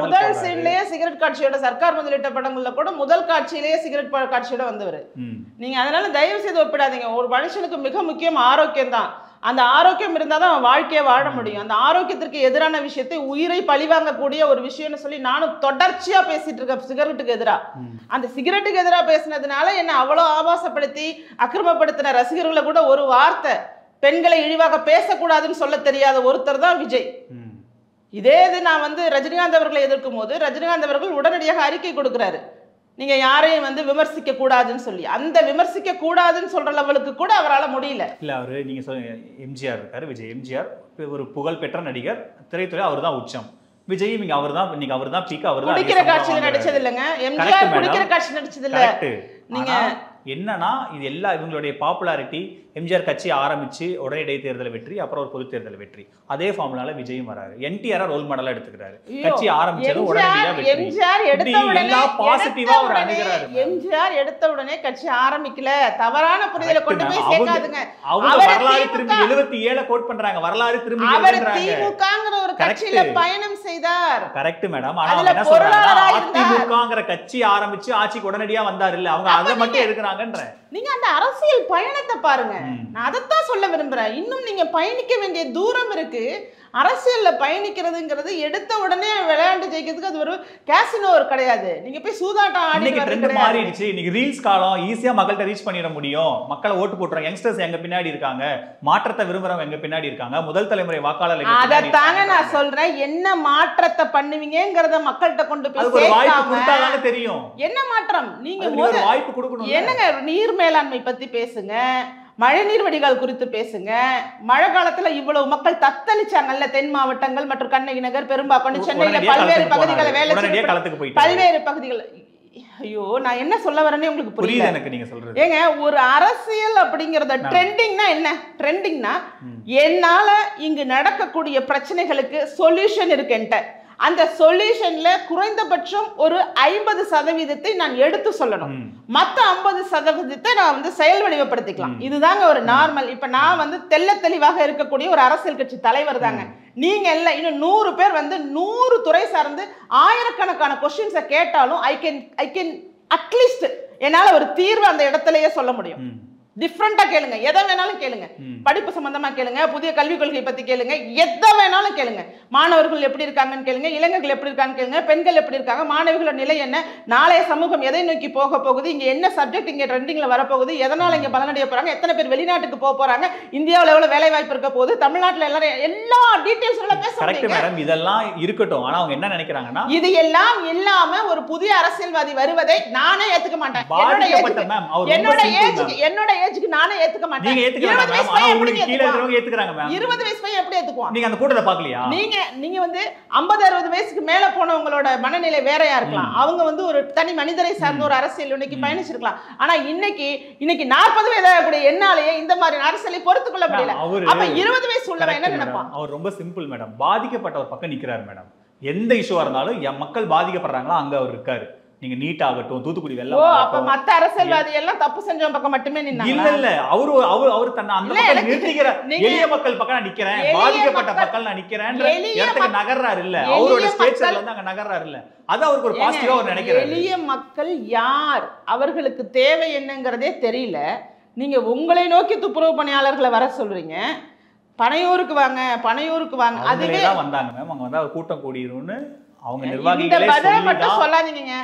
முதல் சீன்லயே சிகரெட் காட்சியோட, சர்க்கார் முதலிட்ட படங்கள்ல கூட முதல் காட்சியிலேயே சிகரெட் காட்சியோட வந்தவர். நீங்க அதனால தயவு செய்து ஒப்பிடாதீங்க. ஒரு மனுஷனுக்கு மிக முக்கியம் ஆரோக்கியம் தான். அந்த ஆரோக்கியம் இருந்தால் தான் வாழ்க்கையை வாழ முடியும். அந்த ஆரோக்கியத்திற்கு எதிரான விஷயத்தை உயிரை பழிவாங்கக்கூடிய ஒரு விஷயம்னு சொல்லி நானும் தொடர்ச்சியா பேசிட்டு இருக்கேன் சிகரெட்டுக்கு எதிராக. அந்த சிகரெட்டுக்கு எதிராக பேசினதுனால என்ன அவ்வளோ ஆபாசப்படுத்தி அக்கிரமப்படுத்தின ரசிகர்களை கூட ஒரு வார்த்தை பெண்களை இழிவாக பேசக்கூடாதுன்னு சொல்ல தெரியாத ஒருத்தர் தான் விஜய். இதே இது நான் வந்து ரஜினிகாந்த் அவர்களை எதிர்க்கும் போது ரஜினிகாந்த் அவர்கள் உடனடியாக அறிக்கை கொடுக்கிறாரு, நீங்க யாரையும் வந்து விமர்சிக்க கூடாதுன்னு சொல்லி. அந்த விமர்சிக்க கூடாதுன்னு சொல்ற லெவலுக்கு கூட அவரால் முடியல. இல்ல அவரு நீங்க சொல்லுங்க, எம்ஜிஆர் இருக்காரு, விஜய் எம்ஜிஆர் ஒரு புகழ்பெற்ற நடிகர், திரைத்துறை அவர் தான் உச்சம். விஜய் நீங்க அவர் தான் பீக், அவர் தான் குடிக்கிற காட்சியில நடிச்சது இல்லைங்க. எம்ஜிஆர் குடிக்கிற காட்சி நடிச்சது இல்ல. நீங்க என்னன்னா இது எல்லா இவங்களுடைய பாப்புலாரிட்டி, எம்ஜிஆர் கட்சி ஆரம்பிச்சு உடனே இடைத்தேர்தல் வெற்றி, அப்புறம் ஒரு பொது தேர்தல் வெற்றி, அதே ஃபார்முலால விஜயும் வராரு. என்டிஆர் ரோல் மாடலா எடுத்துக்கிறாரு. கட்சி ஆரம்பிச்சது உடனடியா வெற்றி. எம்ஜிஆர் எடுத்த உடனே பாசிட்டிவா அவர் அணுகுறாரு. எம்ஜிஆர் எடுத்த உடனே கட்சி ஆரம்பிக்கல, தவறான புரிதலை கொண்டு போய் சேர்க்காதுங்க. அவங்க வரலாறு திரும்பி 77 கோட் பண்றாங்க. வரலாறு திரும்பி அவர் திமுகங்கற ஒரு கட்சியில பயணம் செய்தார். Correct madam. ஆனா அவங்க என்ன சொல்றாங்க, அதிமுகங்கற கட்சி ஆரம்பிச்சு ஆட்சிக்கு உடனடியா வந்தார் இல்ல, அவங்க அதை மட்டும் எடுக்கறாங்கன்ற. நீங்க அந்த அரசியல் பயணத்தை பாருங்க. நான் அதைத்தான் சொல்ல விரும்புறேன். இன்னும் நீங்க பயணிக்க வேண்டிய தூரம் இருக்கு. அரசியல்ல பயணிக்கிறதுங்கிறது எடுத்த உடனே விளையாண்டு ஜெயிக்கிறதுக்கு அது ஒரு கேசினோ கிடையாது. நீங்க போய் சூதாட்டம் ஆடி ட்ரெண்ட் மாறிடுச்சு. இன்னைக்கு ரீல்ஸ் காலம், ஈஸியா மக்கள்கிட்ட ரீச் பண்ணிட முடியும். மக்களை ஓட்டு போட்டுறாங்க. யங்ஸ்டர்ஸ் எங்க பின்னாடி இருக்காங்க, மாற்றத்தை விரும்புறவங்க எங்க பின்னாடி இருக்காங்க, முதல் தலைமுறை வாக்காளர்கள். அதைத்தாங்க நான் சொல்றேன். என்ன மாற்றத்தை பண்ணுவீங்கிறத மக்கள்கிட்ட கொண்டு போய் சேர்க்காம தெரியும் என்ன மாற்றம். நீங்க ஒரு வாய்ப்பு கொடுக்கணும். என்னங்க நீர் மேலாண்மை பத்தி பேசுங்க, மழைநீர் வடிகால் குறித்து பேசுங்க. மழை காலத்துல இவ்வளவு மக்கள் தத்தளிச்சாங்கல்ல, தென் மாவட்டங்கள் மற்றும் கண்ணகி நகர், பெரும்பாக்கம், சென்னையில பல்வேறு பகுதிகளை பல்வேறு பகுதிகள். ஐயோ நான் என்ன சொல்ல வரேன்னு உங்களுக்கு புரியுது எனக்கு நீங்க சொல்றது. ஏங்க ஒரு அரசியல் அப்படிங்கறத ட்ரெண்டிங்னா என்ன? ட்ரெண்டிங்னா என்னால இங்கு நடக்கக்கூடிய பிரச்சனைகளுக்கு சொல்யூஷன் இருக்குன்ட்ட அந்த சொல்யூஷன்ல குறைந்தபட்சம் ஒரு 50% நான் எடுத்து சொல்லணும். மத்த 50% நான் வந்து செயல் வடிவப்படுத்திக்கலாம். இதுதாங்க ஒரு நார்மல். இப்ப நான் வந்து தெள்ள தெளிவாக இருக்கக்கூடிய ஒரு அரசியல் கட்சி தலைவர் தாங்க. நீங்க எல்லாம் இன்னும் 100 பேர் வந்து 100 துறை சார்ந்து ஆயிரக்கணக்கான கொஸ்டின்ஸை கேட்டாலும் ஐ கேன் அட்லீஸ்ட் என்னால ஒரு தீர்வு அந்த இடத்துலயே சொல்ல முடியும். டிஃப்ரெண்டா கேளுங்க, எதை வேணாலும் கேளுங்க. படிப்பு சம்பந்தமா கேளுங்க, புதிய கல்விக் கொள்கை பத்தி கேளுங்க, எதை வேணாலும் கேளுங்க. மாணவர்கள் எப்படி இருக்காங்கன்னு கேளுங்க, இளைஞர்கள் எப்படி இருக்கான்னு கேளுங்க, பெண்கள் எப்படி இருக்காங்க, மாணவிகளோட நிலை என்ன, நாளைய சமூகம் எதை நோக்கி போக போகுது, இங்க என்ன சப்ஜெக்ட் இங்க ட்ரெண்டிங்ல வரப்போகுது, எதனால இங்க பலனடைய போறாங்க, எத்தனை பேர் வெளிநாட்டுக்கு போக போறாங்க, இந்தியாவில் எவ்வளவு வேலை வாய்ப்பு இருக்க போகுது, தமிழ்நாட்டில் எல்லாரும் எல்லா டீடைல்ஸ் பேச. இதெல்லாம் இருக்கட்டும். ஆனா அவங்க என்ன நினைக்கிறாங்கன்னா, இது எல்லாம் இல்லாம ஒரு புதிய அரசியல்வாதி வருவதை நானே ஏத்துக்க மாட்டேன். என்னோட ஏஜ்க்கு நானே ஏத்துக்க மாட்டேன். நீங்க ஏத்துக்கலாம் மேம். ஆனா உங்களுக்கு கீழ இருக்கறவங்க ஏத்துக்கறாங்க மேம். 20 வயசு பையன் எப்படி ஏத்துக்குவான்? நீங்க அந்த கூட்டத்தை பார்க்கலையா? நீங்க வந்து 50-60 வயசுக்கு மேல போனவங்களோட மனநிலை வேறயா இருக்கலாம். அவங்க வந்து ஒரு தனி மனிதரை சார்ந்த ஒரு அரசியல் இன்னைக்கு பயணிச்சிருக்கலாம். ஆனா இன்னைக்கு 40 வயதாகக்கூடிய என்னாலயே இந்த மாதிரி அரசியலை பொறுத்துக் கொள்ள முடியல. அப்ப 20 வயசு உள்ளவன் என்ன நினைப்பான்? அவர் ரொம்ப சிம்பிள் மேடம். பாதிக்கப்பட்ட ஒரு பக்கம் நிக்கிறார் மேடம். எந்த இஷ்யூவா இருந்தாலும் மக்கள் பாதிக்கப்படுறாங்களோ அங்க அவர் இருக்காரு. நீங்க நீட் ஆகட்டும், தூத்துக்குடி வெள்ளம் அப்ப மத்த அரசியல்வாதி எல்லாம் தப்பு செஞ்சவங்க பக்கம் மட்டுமே நின்னாங்க. இல்ல அவரு தன்னை அந்த பக்கம் நிறுத்திக்கிற எளிய மக்கள் பக்கம் நான் நிக்கிறேன், பாதிக்கப்பட்ட மக்கள் நான் நிக்கிறேன் இடத்துக்கு நகர்றாரு இல்ல. அவரோட ஸ்டேட்ஸ்ல வந்து அங்க நகர்றாரு இல்ல. அது அவருக்கு ஒரு பாசிட்டிவா அவர் நினைக்கிறாரு. எளிய மக்கள் யார், அவர்களுக்கு தேவை என்னங்கறதே தெரியல. நீங்க உங்களை நோக்கி துப்புரவு பணியாளர்களை வர சொல்றீங்க. பனையூருக்கு வாங்க அதுவே தான் வந்தாங்க மேம். அங்க வந்து கூட்டம் கூடிரும்னு அவங்க நிர்வாகிகளே மட்டும் சொல்லாதீங்க.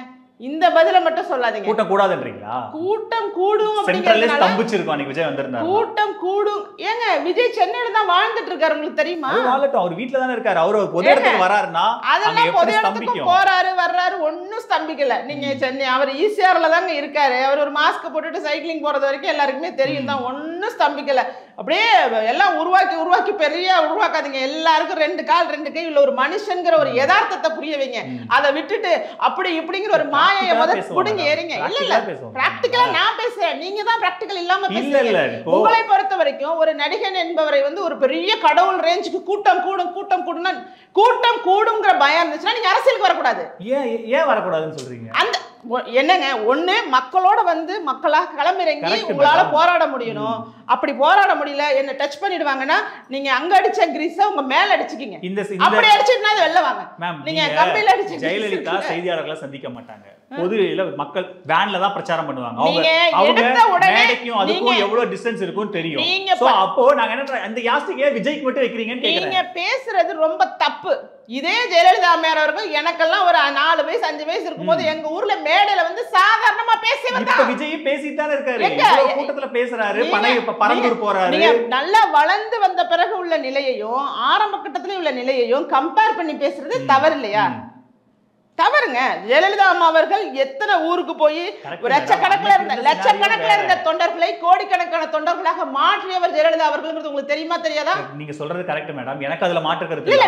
இந்த பதில மட்டும் சொல்லாதீங்க. கூட்டம் கூடாதுன்றீங்களா? கூட்டம் கூடும் சென்ட்ரல்ல ஸ்தம்பிச்சிருக்கும் அன்னைக்கு விஜய் வந்திருந்தாரு. கூட்டம் கூடும். ஏங்க விஜய் சென்னையில தான் வாழ்ந்துட்டு இருக்காரு, உங்களுக்கு தெரியுமா? வாழட்டும், அவர் வீட்ல தானே இருக்காரு. அவர் பொது இடத்துக்கு வராருன்னா அதெல்லாம் பொது இடத்துக்கு போறாரு வர்றாரு, ஒன்னும் ஸ்தம்பிக்கல. நீங்க சென்னை அவர் ஈசிஆர்ல தாங்க இருக்காரு. அவர் ஒரு மாஸ்க் போட்டுட்டு சைக்கிளிங் போறது வரைக்கும் எல்லாருக்குமே தெரியும் தான், ஒன்னும் ஸ்தம்பிக்கல. அப்படியே எல்லாம் உருவாக்கி பெரிய உருவாக்காதீங்க. எல்லாருக்கும் 2 கால் 2 கை உள்ள ஒரு மனுஷங்கிற ஒரு யதார்த்தத்தை புரிய வைங்க. அதை விட்டுட்டு அப்படி இப்படிங்கிற ஒரு மாயையை முதல் புடுங்கி ஏறிங்க. இல்ல பிராக்டிகலா நான் பேசுறேன், நீங்க தான் பிராக்டிகல் இல்லாம பேசுறீங்க. உங்களை பொறுத்த வரைக்கும் ஒரு நடிகன் என்பவரை வந்து ஒரு பெரிய கடவுள் ரேஞ்சுக்கு கூட்டம் கூடுங்கிற பயம் இருந்துச்சுன்னா நீங்க அரசியலுக்கு வரக்கூடாது. ஏன் வரக்கூடாதுன்னு சொல்றீங்க? அந்த என்னங்க, ஒண்ணு மக்களோட வந்து மக்களா களமிறங்கி உங்களால போராட முடியணும். அப்படி போராட முடியல, என்ன டச் பண்ணிடுவாங்கன்னா நீங்க அங்க அடிச்ச கிரீஸ உங்க மேல அடிச்சுக்கீங்க. அப்படி அடிச்சிட்டா வெளில வாங்க. நீங்க கம்பில அடிச்சு ஜெயலலிதா செய்தியாளர்களை சந்திக்க மாட்டாங்க, பொதுவில மக்கள் வேன்ல தான் பிரச்சாரம் பண்ணுவாங்க. அவங்க மேடைக்கும் அதுக்கும் எவ்வளவு டிஸ்டன்ஸ் இருக்கும்னு தெரியும். சோ அப்போ நாங்க என்ன அந்த யாஸ்டிகே விஜய்க்கு மட்டும் வைக்கிறீங்கன்னு கேக்குறேன். நீங்க பேசுறது ரொம்ப தப்பு. இதே ஜெயலலிதா அம்மையார் அவர்கள் எனக்கெல்லாம் ஒரு 4 வயசு 5 வயசு இருக்கும்போது எங்க ஊர்ல மேடையில வந்து சாதாரணமா பேசியவர். இப்ப விஜய் பேசிட்டு தானே இருக்காரு, இவ்வளவு கூட்டத்துல பேசுறாரு, பரந்தூர் போறாரு. நீங்க நல்லா வளர்ந்து வந்த பிறகு உள்ள நிலையையும் ஆரம்ப கட்டத்துல உள்ள நிலையையும் கம்பேர் பண்ணி பேசுறது தவறு இல்லையா? தவறுங்க. ஜெயலலிதா அம்மா அவர்கள் எத்தனை ஊருக்கு போய் லட்சக்கணக்கில் இருந்த தொண்டர்களை கோடிக்கணக்கான தொண்டர்களாக மாற்றியவர் ஜெயலலிதா அவர்கள் உங்களுக்கு தெரியுமா தெரியாதா? நீங்க சொல்றது கரெக்ட் மேடம், எனக்கு அதுல மாற்று கருத்து இல்ல.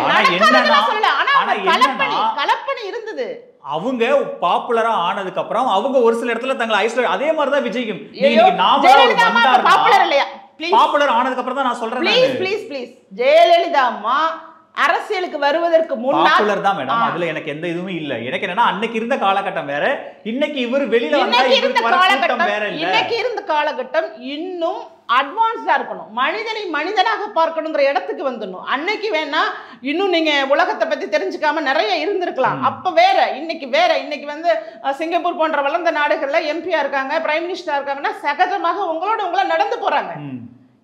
கலப்பணி இருந்தது. அவங்க பாப்புலரா ஆனதுக்கு அப்புறம் அவங்க ஒரு சில இடத்துல தங்களை ஐசோலேட், அதே மாதிரி தான் விஜய்க்கும். பாப்புலர் ஆனதுக்கு அப்புறம் தான் நான் சொல்றேன். ப்ளீஸ் ஜெயலலிதா அம்மா அரசியலுக்கு வருவதற்கு முன்னாடி தான் மேடம், அதுல எனக்கு எந்த இதுவுமே இல்ல. எனக்கு என்னன்னா அன்னைக்கு இருந்த காலகட்டம் வேற, இன்னைக்கு இவர் வெளியில வந்தா இவருக்கு வர கூட்டம் வேற இல்ல. இன்னைக்கு இருந்த காலகட்டம் இன்னும் அட்வான்ஸ்டா இருக்கணும், மனிதனை மனிதனாக பார்க்கணுங்கிற இடத்துக்கு வந்துடணும். அன்னைக்கு வேணா இன்னும் நீங்க உலகத்தை பத்தி தெரிஞ்சுக்காம நிறைய இருந்திருக்கலாம், அப்ப வேற. இன்னைக்கு வேற. இன்னைக்கு வந்து சிங்கப்பூர் போன்ற வளர்ந்த நாடுகள்ல எம்பியா இருக்காங்க, பிரைம் மினிஸ்டரா இருக்காங்கன்னா சகஜமாக உங்கள நடந்து போறாங்க.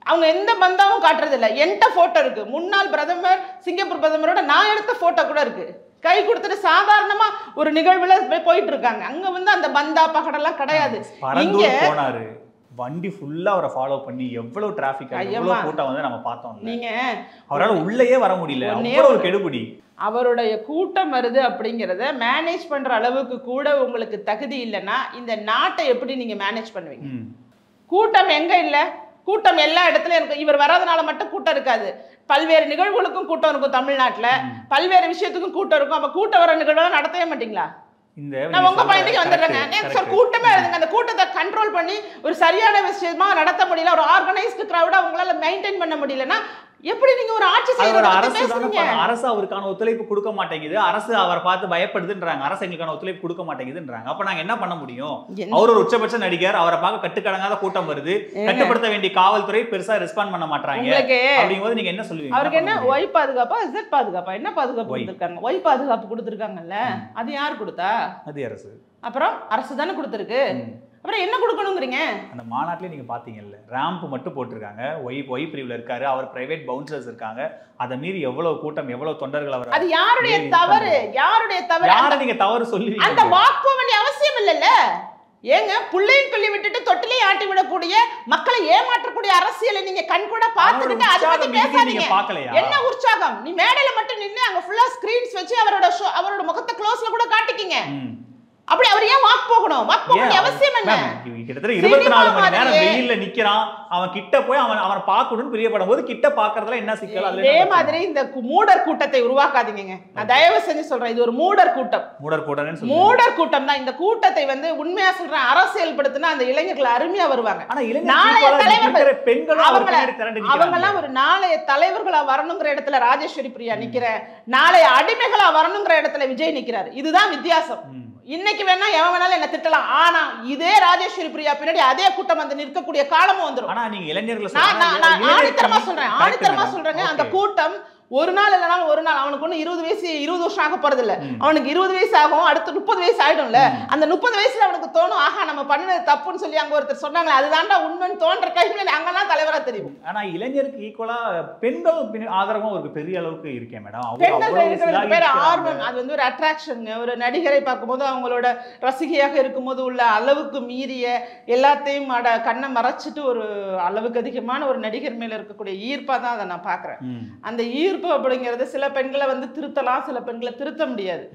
அவங்க எந்த பந்தாவும் காட்டுறது இல்ல. என்கிட்ட போட்டோ இருக்கு, முன்னாள் பிரதமர் சிங்கப்பூர் பிரதமரோட நான் எடுத்த போட்டோ கூட இருக்கு. கை கொடுத்துட்டு சாதாரணமா ஒரு நிகழ்வுல போயிட்டு இருக்காங்க. அங்க வந்து அந்த பந்தா பகடெல்லாம் கிடையாது. இங்க போனாரு, வண்டி ஃபுல்லா அவரை ஃபாலோ பண்ணி எவ்வளவு டிராபிக் எவ்வளவு கூட்டம் வந்து நம்ம பார்த்தோம். நீங்க அவரால் உள்ளேயே வர முடியல, அவ்வளவு கெடுபிடி. அவருடைய கூட்டம் வருது அப்படிங்கிறத மேனேஜ் பண்ற அளவுக்கு கூட உங்களுக்கு தகுதி இல்லைன்னா இந்த நாட்டை எப்படி நீங்க மேனேஜ் பண்ணுவீங்க? கூட்டம் எங்க இல்ல? கூட்டம் எல்லா இடத்துலயும் இருக்கும். இவர் வராதனால மட்டும் கூட்டம் இருக்காது, பல்வேறு நிகழ்வுகளுக்கும் கூட்டம் இருக்கும். தமிழ்நாட்டுல பல்வேறு விஷயத்துக்கும் கூட்டம் இருக்கும். அப்ப கூட்டம் வர நிகழ்வுலாம் நடத்தவே மாட்டீங்களா? நான் உங்க பாயிண்ட்க்கு வந்துடுறேங்க. கூட்டமே எழுதுங்க. அந்த கூட்டத்தை கண்ட்ரோல் பண்ணி ஒரு சரியான விஷயமா நடத்த முடியல, ஒரு ஆர்கனைஸ்டு கிரௌடா உங்களால மெயின்டைன் பண்ண முடியலன்னா எப்படி நீங்க ஒரு ஆட்சி செய்யறது? அரசு அவருக்கான ஒத்துழைப்பு கொடுக்க மாட்டேங்குது, அரசு அவரை பார்த்து பயப்படுதுன்றாங்க, அரசு எங்களுக்கான ஒத்துழைப்பு கொடுக்க மாட்டேங்குதுன்றாங்க. அப்ப நாங்க என்ன பண்ண முடியும்? அவர் ஒரு உச்சபட்ச நடிகர், அவரை பார்க்க கட்டுக்கடங்காத கூட்டம் வருது, கட்டுப்படுத்த வேண்டிய காவல்துறை பெருசா ரெஸ்பாண்ட் பண்ண மாட்டாங்க. அப்படிங்கும்போது நீங்க என்ன சொல்லுவீங்க? அவருக்கு என்ன ஒய் பாதுகாப்பா இசட் பாதுகாப்பா? என்ன பாதுகாப்பு கொடுத்திருக்காங்க? ஒய் பாதுகாப்பு கொடுத்திருக்காங்கல்ல, அது யார் கொடுத்தா? அது அரசு. அப்புறம் அரசு தானே கொடுத்திருக்கு, அப்புறம் என்ன கொடுக்கணுங்கிறீங்க? அந்த மாநாட்டிலே நீங்க பாத்தீங்கல்ல, ரேம்ப் மட்டும் போட்டிருக்காங்க. ஒய் பிரிவுல இருக்காரு, அவர் பிரைவேட் பவுன்சர்ஸ் இருக்காங்க. அதை மீறி எவ்வளவு கூட்டம், எவ்வளவு தொண்டர்கள் அவர். அது யாருடைய தவறு? யாருடைய தவறு? யாரை நீங்க தவறு சொல்லுவீங்க? அந்த வாக்கு போக வேண்டிய அவசியம் இல்லைல்ல. ஏங்க புள்ளையும் துள்ளி விட்டுட்டு தொட்டிலையும் ஆட்டி விடக்கூடிய, மக்களை ஏமாற்றக்கூடிய அரசியலை நீங்க கண் கூட பார்த்துக்கிட்டு அதை பத்தி பேசாதீங்க. என்ன உற்சாகம்? நீ மேடையில மட்டும் நின்று அங்க ஃபுல்லா ஸ்கிரீன்ஸ் வச்சு அவரோட முகத்தை க்ளோஸ்ல கூட காட்டிக்கிங்க. அப்படி அவர் ஏன் வாக் போகணும்? வாக் போக வேண்டிய அவசியம் என்ன? கிட்டத்தட்ட 24 மணி நேரம் வெயில்ல நிக்கிறான், அவன் கிட்ட போய் அவனை பார்க்கணும்னு பிரியப்படும் போது கிட்ட பார்க்கறதுல என்ன சிக்கல்? அதே மாதிரி இந்த மூடர் கூட்டத்தை உருவாக்காதீங்க. நான் தயவு செஞ்சு சொல்றேன், இது ஒரு மூடர் கூட்டம். மூடர் கூட்டம் தான். இந்த கூட்டத்தை வந்து உண்மையா சொல்றேன், அரசியல்படுத்தினா அந்த இளைஞர்கள் அருமையா வருவாங்க. அவங்க எல்லாம் ஒரு நாளைய தலைவர்களா வரணுங்கிற இடத்துல ராஜேஸ்வரி பிரியா நிக்கிறேன், நாளைய அடிமைகளா வரணுங்கிற இடத்துல விஜய் நிக்கிறாரு. இதுதான் வித்தியாசம். இன்னைக்கு வேணா எவன் வேணாலும் என்ன திட்டலாம், ஆனா இதே ராஜேஸ்வரி பிரியா பின்னாடி அதே கூட்டம் வந்து நிற்கக்கூடிய காலமும் வந்துடும். ஆனா நீங்க இளைஞர்கள் ஆணித்தரமா சொல்றேங்க, அந்த கூட்டம் ஒரு நாள் இல்லைனாலும் ஒரு நாள் அவனுக்கு ஒன்றும் 20 வருஷம் ஆக போறது இல்லை. அவனுக்கு 20 வயசு ஆகும், அடுத்து 30 வயசு ஆயிடும்ல. அந்த 30 வயசுல அவனுக்கு தோணும், ஆஹா நம்ம பண்ணது தப்புன்னு சொல்லி அங்க ஒருத்தர் சொன்னாங்க, அதுதான்டா உண்மைன்னு தோன்ற டைம்ல அங்கெல்லாம் தலைவரா தெரியும். ஆனா இளைஞருக்கு ஈக்குவலா பெண்கள் ஆதரவும் ஒரு பெரிய அளவுக்கு இருக்கேன் மேடம். பெண்கள் இருக்கிறது பேர் ஆர்வம். அது வந்து ஒரு அட்ராக்ஷன். ஒரு நடிகரை பார்க்கும்போது அவங்களோட ரசிகையாக இருக்கும்போது உள்ள அளவுக்கு மீறிய எல்லாத்தையும் கண்ணை மறைச்சிட்டு ஒரு அளவுக்கு அதிகமான ஒரு நடிகர் மேல இருக்கக்கூடிய ஈர்ப்பா தான் அதை நான் பாக்குறேன். அந்த ஈர்ப்பு அப்படிங்கிறது சில பெண்களை வந்து திருத்தலாம், சில பெண்களை திருத்த முடியாது.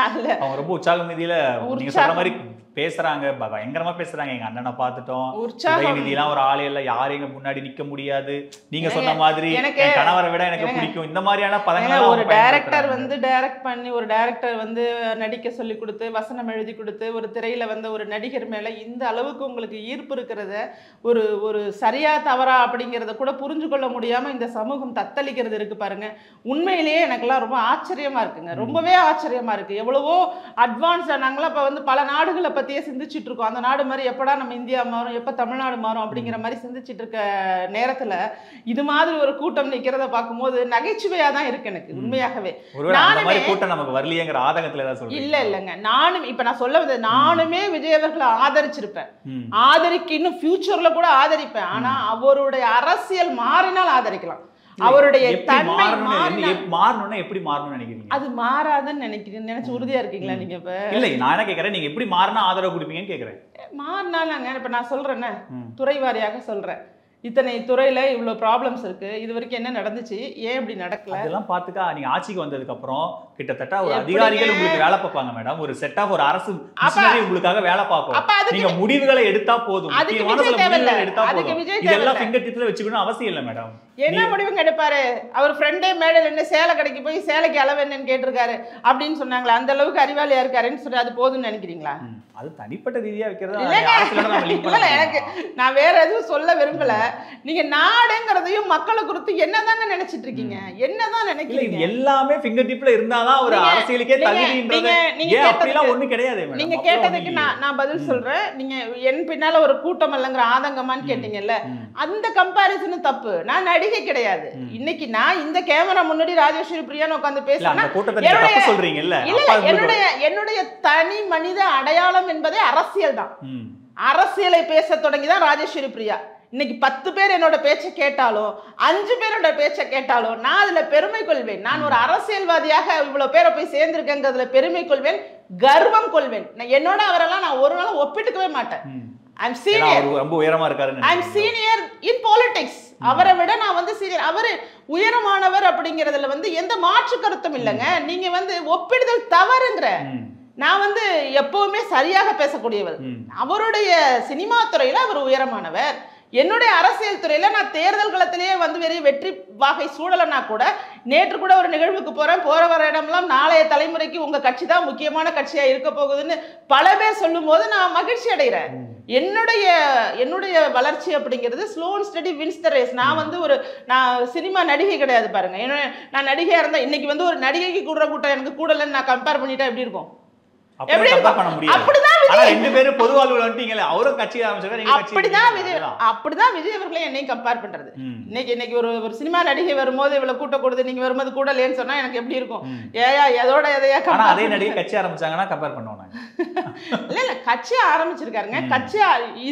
அதுல அவங்க ரொம்ப உற்சாக மீதியில நீங்க சொல்ற மாதிரி பேசுறாங்க, பயங்கரமா பேசுறாங்க. எங்க அண்ணனை பார்த்துட்டோம், உதயநிதிலாம் ஒரு ஆளே இல்ல, யாரும் எங்க முன்னாடி நிக்க முடியாது, நீங்க சொன்ன மாதிரி கணவரை விட எனக்கு பிடிக்கும், இந்த மாதிரியான பதங்கள். ஒரு டைரக்டர் வந்து டைரக்ட் பண்ணி, ஒரு டைரக்டர் வந்து நடிக்க சொல்லி கொடுத்து, வசனம் எழுதி கொடுத்து, ஒரு திரையில வந்து ஒரு நடிகர் மேல இந்த அளவுக்கு உங்களுக்கு ஈர்ப்பு இருக்கிறத ஒரு ஒரு சரியா தவறா அப்படிங்கிறத கூட புரிஞ்சு கொள்ள முடியாம இந்த சமூகம் தத்தளிக்கிறது இருக்கு பாருங்க. உண்மையிலேயே எனக்கெல்லாம் ரொம்ப ஆச்சரியமா இருக்குங்க, ரொம்பவே ஆச்சரியமா இருக்கு. எவ்வளவோ அட்வான்ஸா நாங்களாம் இப்ப வந்து பல நாடுகளை பத்தியே சிந்திச்சுட்டு இருக்கோம். அந்த நாடு மாதிரி எப்படா நம்ம இந்தியா மாறும், எப்ப தமிழ்நாடு மாறும் அப்படிங்கிற மாதிரி சிந்திச்சுட்டு இருக்க நேரத்துல இது மாதிரி ஒரு கூட்டம் நிக்கிறத பார்க்கும்போது நகைச்சுவையா தான் இருக்கு எனக்கு உண்மையாகவே. நமக்கு வரலையேங்கிற ஆதங்கத்துல தான் சொல்றேன். இல்லங்க, நானும் இப்ப நான் சொல்ல வந்தது, நானுமே விஜய் அவர்களை ஆதரிச்சிருப்பேன், ஆதரிக்க இன்னும் ஃபியூச்சர்ல கூட ஆதரிப்பேன். ஆனா அவருடைய அரசியல் மாறினால் ஆதரிக்கலாம். அவருடைய தன்மை மாறணும்னா எப்படி மாறணும்னு நினைக்கிறீங்க? அது மாறாதுன்னு நினைச்சு உறுதியா இருக்கீங்களா நீங்க? இப்ப இல்ல, நான் என்ன கேக்குறேன், நீங்க எப்படி மாறினா ஆதரவு கொடுப்பீங்கன்னு கேக்குறேன். மாறினாங்க இப்ப நான் சொல்றேன்னு துறை வாரியாக சொல்றேன். இத்தனை துறையில இவ்வளவு ப்ராப்ளம்ஸ் இருக்கு, இது வரைக்கும் என்ன நடந்துச்சு, ஏன் இப்படி நடக்கல, அதெல்லாம் பாத்துக்கா. நீங்க ஆட்சிக்கு வந்ததுக்கு அப்புறம் கிட்டத்தட்ட ஒரு அதிகாரிகள் உங்களுக்கு வேலை பார்ப்பாங்க மேடம், ஒரு செட் ஆஃப் ஒரு அரசு உங்களுக்காக வேலை பார்ப்போம். நீங்க முடிவுகளை எடுத்தா போதும், முக்கியமான சில முடிவுகளை எடுத்தா போதும். இதெல்லாம் ஃபிங்கர் டிப்ஸ்ல வச்சுக்கணும் அவசியம் இல்லை மேடம். என்ன முடிவுங்க எடுப்பாரு? அவர் ஃப்ரெண்டே மேடையில் என்ன சேலை கடைக்கு போய் சேலைக்கு அளவு என்னன்னு கேட்டிருக்காரு அப்படின்னு சொன்னாங்களா? அந்த அளவுக்கு அறிவாளியா இருக்காருன்னு சொல்லி அது போதும்னு நினைக்கிறீங்களா? அது தனிப்பட்ட ரீதியா வைக்கிறது. இல்ல, எனக்கு நான் வேற எதுவும் சொல்ல விரும்பல. நீங்க நாடுங்கிறதையும் மக்களை குறித்து என்னதாங்க நினைச்சிட்டு இருக்கீங்க? என்னதான் நினைக்கிறீங்க? எல்லாமே ஃபிங்கர் டிப்ல இருந்தாதான் ஒரு அரசியலுக்கே தகுதின்றது. ஏன் அப்படிலாம் ஒண்ணும் கிடையாது. நீங்க கேட்டதுக்கு நான் பதில் சொல்றேன். நீங்க என் பின்னால ஒரு கூட்டம் இல்லங்கிற ஆதங்கமான்னு கேட்டீங்கல்ல, அந்த கம்பாரிசனும் தப்பு. நான் நடிகை கிடையாது. இன்னைக்கு நான் இந்த கேமரா முன்னாடி ராஜேஸ்வரி பிரியான்னு உட்கார்ந்து பேசுறேன். என்னுடைய தனி மனித அடையாளம் என்பதே அரசியல் தான். அரசியலை பேச தொடங்கிதான் ராஜேஸ்வரி பிரியா. இன்னைக்கு 10 பேர் என்னோட பேச்சை கேட்டாலும் 5 பேரோட பேச்சை கேட்டாலும் நான் அதுல பெருமை கொள்வேன். நான் ஒரு அரசியல்வாதியாக இவ்வளவு பேரை போய் சேர்ந்திருக்கேங்கிறதுல பெருமை கொள்வேன், கர்வம் கொள்வேன். என்னோட அவரெல்லாம் நான் ஒரு நாள் ஒப்பிட்டுக்கவே மாட்டேன். I'm senior. ரொம்ப உயரமா இருக்காரு. I'm senior in politics. அவரை விட நான் வந்து சீனியர். அவரு உயரமானவர் அப்படிங்கிறதுல வந்து எந்த மாற்று கருத்தும் இல்லைங்க. நீங்க வந்து ஒப்பிடுதல் தவறுங்கிற. நான் வந்து எப்பவுமே சரியாக பேசக்கூடியவர். அவருடைய சினிமா துறையில அவர் உயரமானவர். என்னுடைய அரசியல் துறையில நான் தேர்தல் களத்திலேயே வந்து வெற்றி வாகை சூழலனா கூட, நேற்று கூட ஒரு நிகழ்வுக்கு போற வர இடம்லாம் நாளைய தலைமுறைக்கு உங்க கட்சி தான் முக்கியமான கட்சியா இருக்க போகுதுன்னு பல பேர் சொல்லும் போது நான் மகிழ்ச்சி அடைகிறேன். என்னுடைய வளர்ச்சி அப்படிங்கிறது slow and steady wins the race. நான் வந்து நான் சினிமா நடிகை கிடையாது பாருங்க. நான் நடிகையா இருந்தா இன்னைக்கு வந்து ஒரு நடிகைக்கு கூடுற கூட்டம் எனக்கு கூடலன்னு நான் கம்பேர் பண்ணிட்டா எப்படி இருக்கும்? அப்படிதான் விஜய் அவர்களை என்னையும் கம்பேர் பண்றது. இன்னைக்கு ஒரு சினிமா நடிகை வரும்போது இவ்வளவு கூட்ட கூடுது, நீங்க வரும்போது கூடலேன்னு சொன்னா எனக்கு எப்படி இருக்கும்? ஏயா எதோட எதையா அதே நடிகை கட்சி ஆரம்பிச்சாங்கன்னா கம்பேர் பண்ணுவாங்க. இல்ல கட்சி ஆரம்பிச்சிருக்காருங்க. கட்சி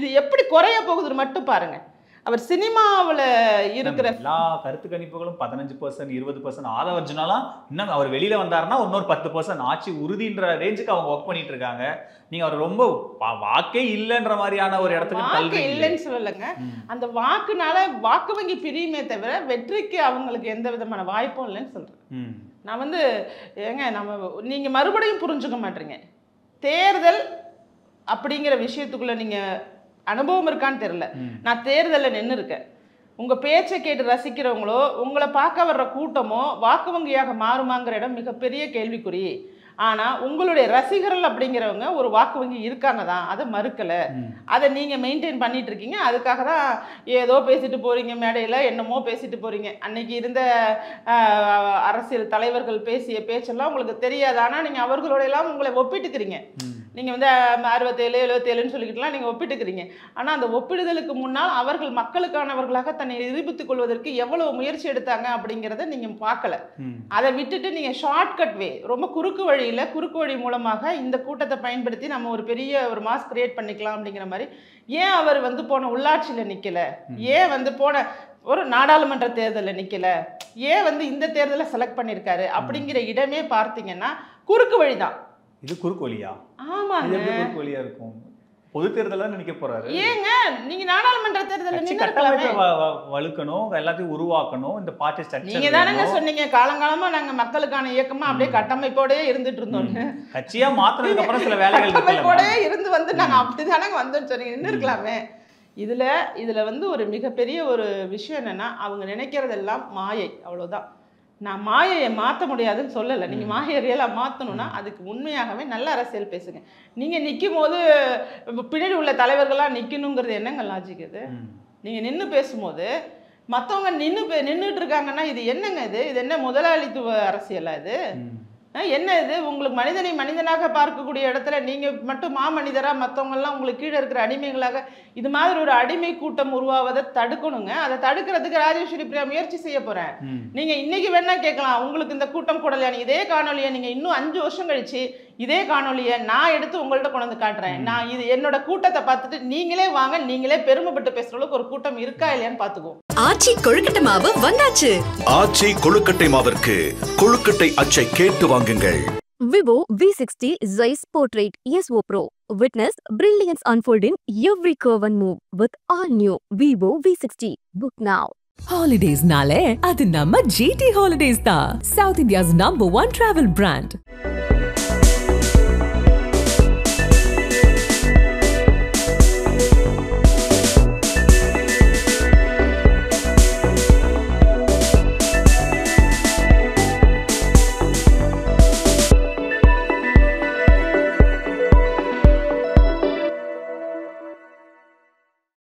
இது எப்படி குறைய போகுதுன்னு மட்டும் பாருங்க. அவர் சினிமாவில் இருக்கிற எல்லா கருத்து கணிப்புகளும் 15%, 20% ஆதவர்ஜுனாலாம் இன்னும் அவர் வெளியில வந்தாருன்னா இன்னொரு 10% ஆட்சி உறுதின்ற ரேஞ்சுக்கு அவங்க ஒர்க் பண்ணிட்டு இருக்காங்க. நீங்க அவர் ரொம்ப வாக்கே இல்லைன்ற மாதிரியான ஒரு இடத்துக்கு இல்லைன்னு சொல்லலைங்க. அந்த வாக்குனால வாக்கு வங்கி பிரியுமே தவிர வெற்றிக்கு அவங்களுக்கு எந்த விதமான வாய்ப்பும் இல்லைன்னு சொல்றேன். நான் வந்து நீங்க மறுபடியும் புரிஞ்சுக்க மாட்டீங்க. தேர்தல் அப்படிங்கிற விஷயத்துக்குள்ள நீங்க அனுபவம் இருக்கான்னு தெரியல. நான் தேர்தலில் நின்று இருக்கேன். உங்க பேச்சை கேட்டு ரசிக்கிறவங்களோ உங்களை பார்க்க வர்ற கூட்டமோ வாக்கு வங்கியாக மாறுமாங்கிற இடம் மிகப்பெரிய கேள்விக்குறி. ஆனா உங்களுடைய ரசிகர்கள் அப்படிங்கிறவங்க ஒரு வாக்கு வங்கி இருக்காங்க தான், அதை மறுக்கல. அதை நீங்க மெயின்டைன் பண்ணிட்டு இருக்கீங்க. அதுக்காக தான் ஏதோ பேசிட்டு போறீங்க, மேடையில என்னமோ பேசிட்டு போறீங்க. அன்னைக்கு இருந்த அரசியல் தலைவர்கள் பேசிய பேச்செல்லாம் உங்களுக்கு தெரியாது. ஆனா நீங்க அவர்களோட எல்லாம் உங்களை ஒப்பிட்டுக்கிறீங்க. நீங்கள் வந்து 67 77ன்னு சொல்லிக்கிட்டுலாம் நீங்கள் ஒப்பிட்டுக்கிறீங்க. ஆனால் அந்த ஒப்பிடுதலுக்கு முன்னால் அவர்கள் மக்களுக்கானவர்களாக தன்னை நிரூபித்துக் கொள்வதற்கு எவ்வளவு முயற்சி எடுத்தாங்க அப்படிங்கிறத நீங்கள் பார்க்கல. அதை விட்டுட்டு நீங்கள் ஷார்ட்கட் வே, ரொம்ப குறுக்கு வழி மூலமாக இந்த கூட்டத்தை பயன்படுத்தி நம்ம ஒரு பெரிய ஒரு மாஸ் கிரியேட் பண்ணிக்கலாம் அப்படிங்கிற மாதிரி. ஏன் அவர் வந்து போன உள்ளாட்சியில் நிற்கலை, ஏன் வந்து போன ஒரு நாடாளுமன்ற தேர்தலில் நிற்கலை, ஏன் வந்து இந்த தேர்தலை செலக்ட் பண்ணியிருக்காரு அப்படிங்கிற இடமே பார்த்தீங்கன்னா குறுக்கு வழி தான். இது குறுக்கு வழியா? ஆமாங்க, குறுக்கு வழியா இருக்கும். பொது தேர்தல் தான் நினைக்க போறாரு. ஏங்க நீங்க நாடாளுமன்ற தேர்தலில் வலுக்கணும், எல்லாத்தையும் உருவாக்கணும், இந்த பார்ட்டி ஸ்ட்ரக்சர். நீங்க தானங்க சொன்னீங்க காலங்காலமா நாங்க மக்களுக்கான இயக்கமா அப்படியே கட்டமைப்போடயே இருந்துட்டு இருந்தோம். கட்சியா மாத்தினதுக்கு அப்புறம் சில வேலைகள் கட்டமைப்போடயே இருந்து வந்து நாங்க அப்படிதானங்க வந்தோம்னு சொன்னீங்க. நின்று இருக்கலாமே. இதுல வந்து ஒரு மிகப்பெரிய ஒரு விஷயம் என்னன்னா, அவங்க நினைக்கிறதெல்லாம் மாயை, அவ்வளவுதான். நான் மாயையை மாற்ற முடியாதுன்னு சொல்லலை. நீங்கள் மாயை ரியலாக மாற்றணும்னா அதுக்கு உண்மையாகவே நல்ல அரசியல் பேசுங்க. நீங்கள் நிற்கும் போது பின்னாடி உள்ள தலைவர்களாக நிற்கணுங்கிறது என்னங்க லாஜிக்? இது நீங்கள் நின்று பேசும்போது மற்றவங்க நின்றுட்டு இருக்காங்கன்னா இது என்னங்க? இது என்ன முதலாளித்துவ அரசியலா? இது என்ன? இது உங்களுக்கு மனிதனை மனிதனாக பார்க்கக்கூடிய இடத்துல நீங்கள் மட்டும் மாமனிதராக, மற்றவங்கெல்லாம் உங்களுக்கு கீழே இருக்கிற அடிமைகளாக, இது மாதிரி ஒரு அடிமை கூட்டம் உருவாவதை தடுக்கணுங்க. அதை தடுக்கிறதுக்கு ராஜேஸ்வரி பிரியா முயற்சி செய்ய போகிறேன். நீங்கள் இன்னைக்கு வேணா கேட்கலாம், உங்களுக்கு இந்த கூட்டம் கூடலையா? இதே காணொலியை நீங்கள் இன்னும் 5 வருஷம் கழிச்சு இதே காணொலியை நான் எடுத்து உங்கள்கிட்ட கொண்டு வந்து காட்டுறேன். நான் இது என்னோட கூட்டத்தை பார்த்துட்டு நீங்களே வாங்க, நீங்களே பெருமைப்பட்டு பேசுற அளவுக்கு ஒரு கூட்டம் இருக்கா இல்லையான்னு பார்த்துக்குவோம். ஆச்சி கொழுக்கட்டை மாவு வந்தாச்சு. ஆச்சி கொழுக்கட்டை மாவிற்கு கொழுக்கட்டை அச்சை கேட்டு வாங்குங்கள். Vivo V60 Zeiss Portrait ESO Pro. Witness brilliance unfold in every curve and move with all new Vivo V60. Book now. Holidays nale adu namma GT Holidays da, South India's #1 travel brand.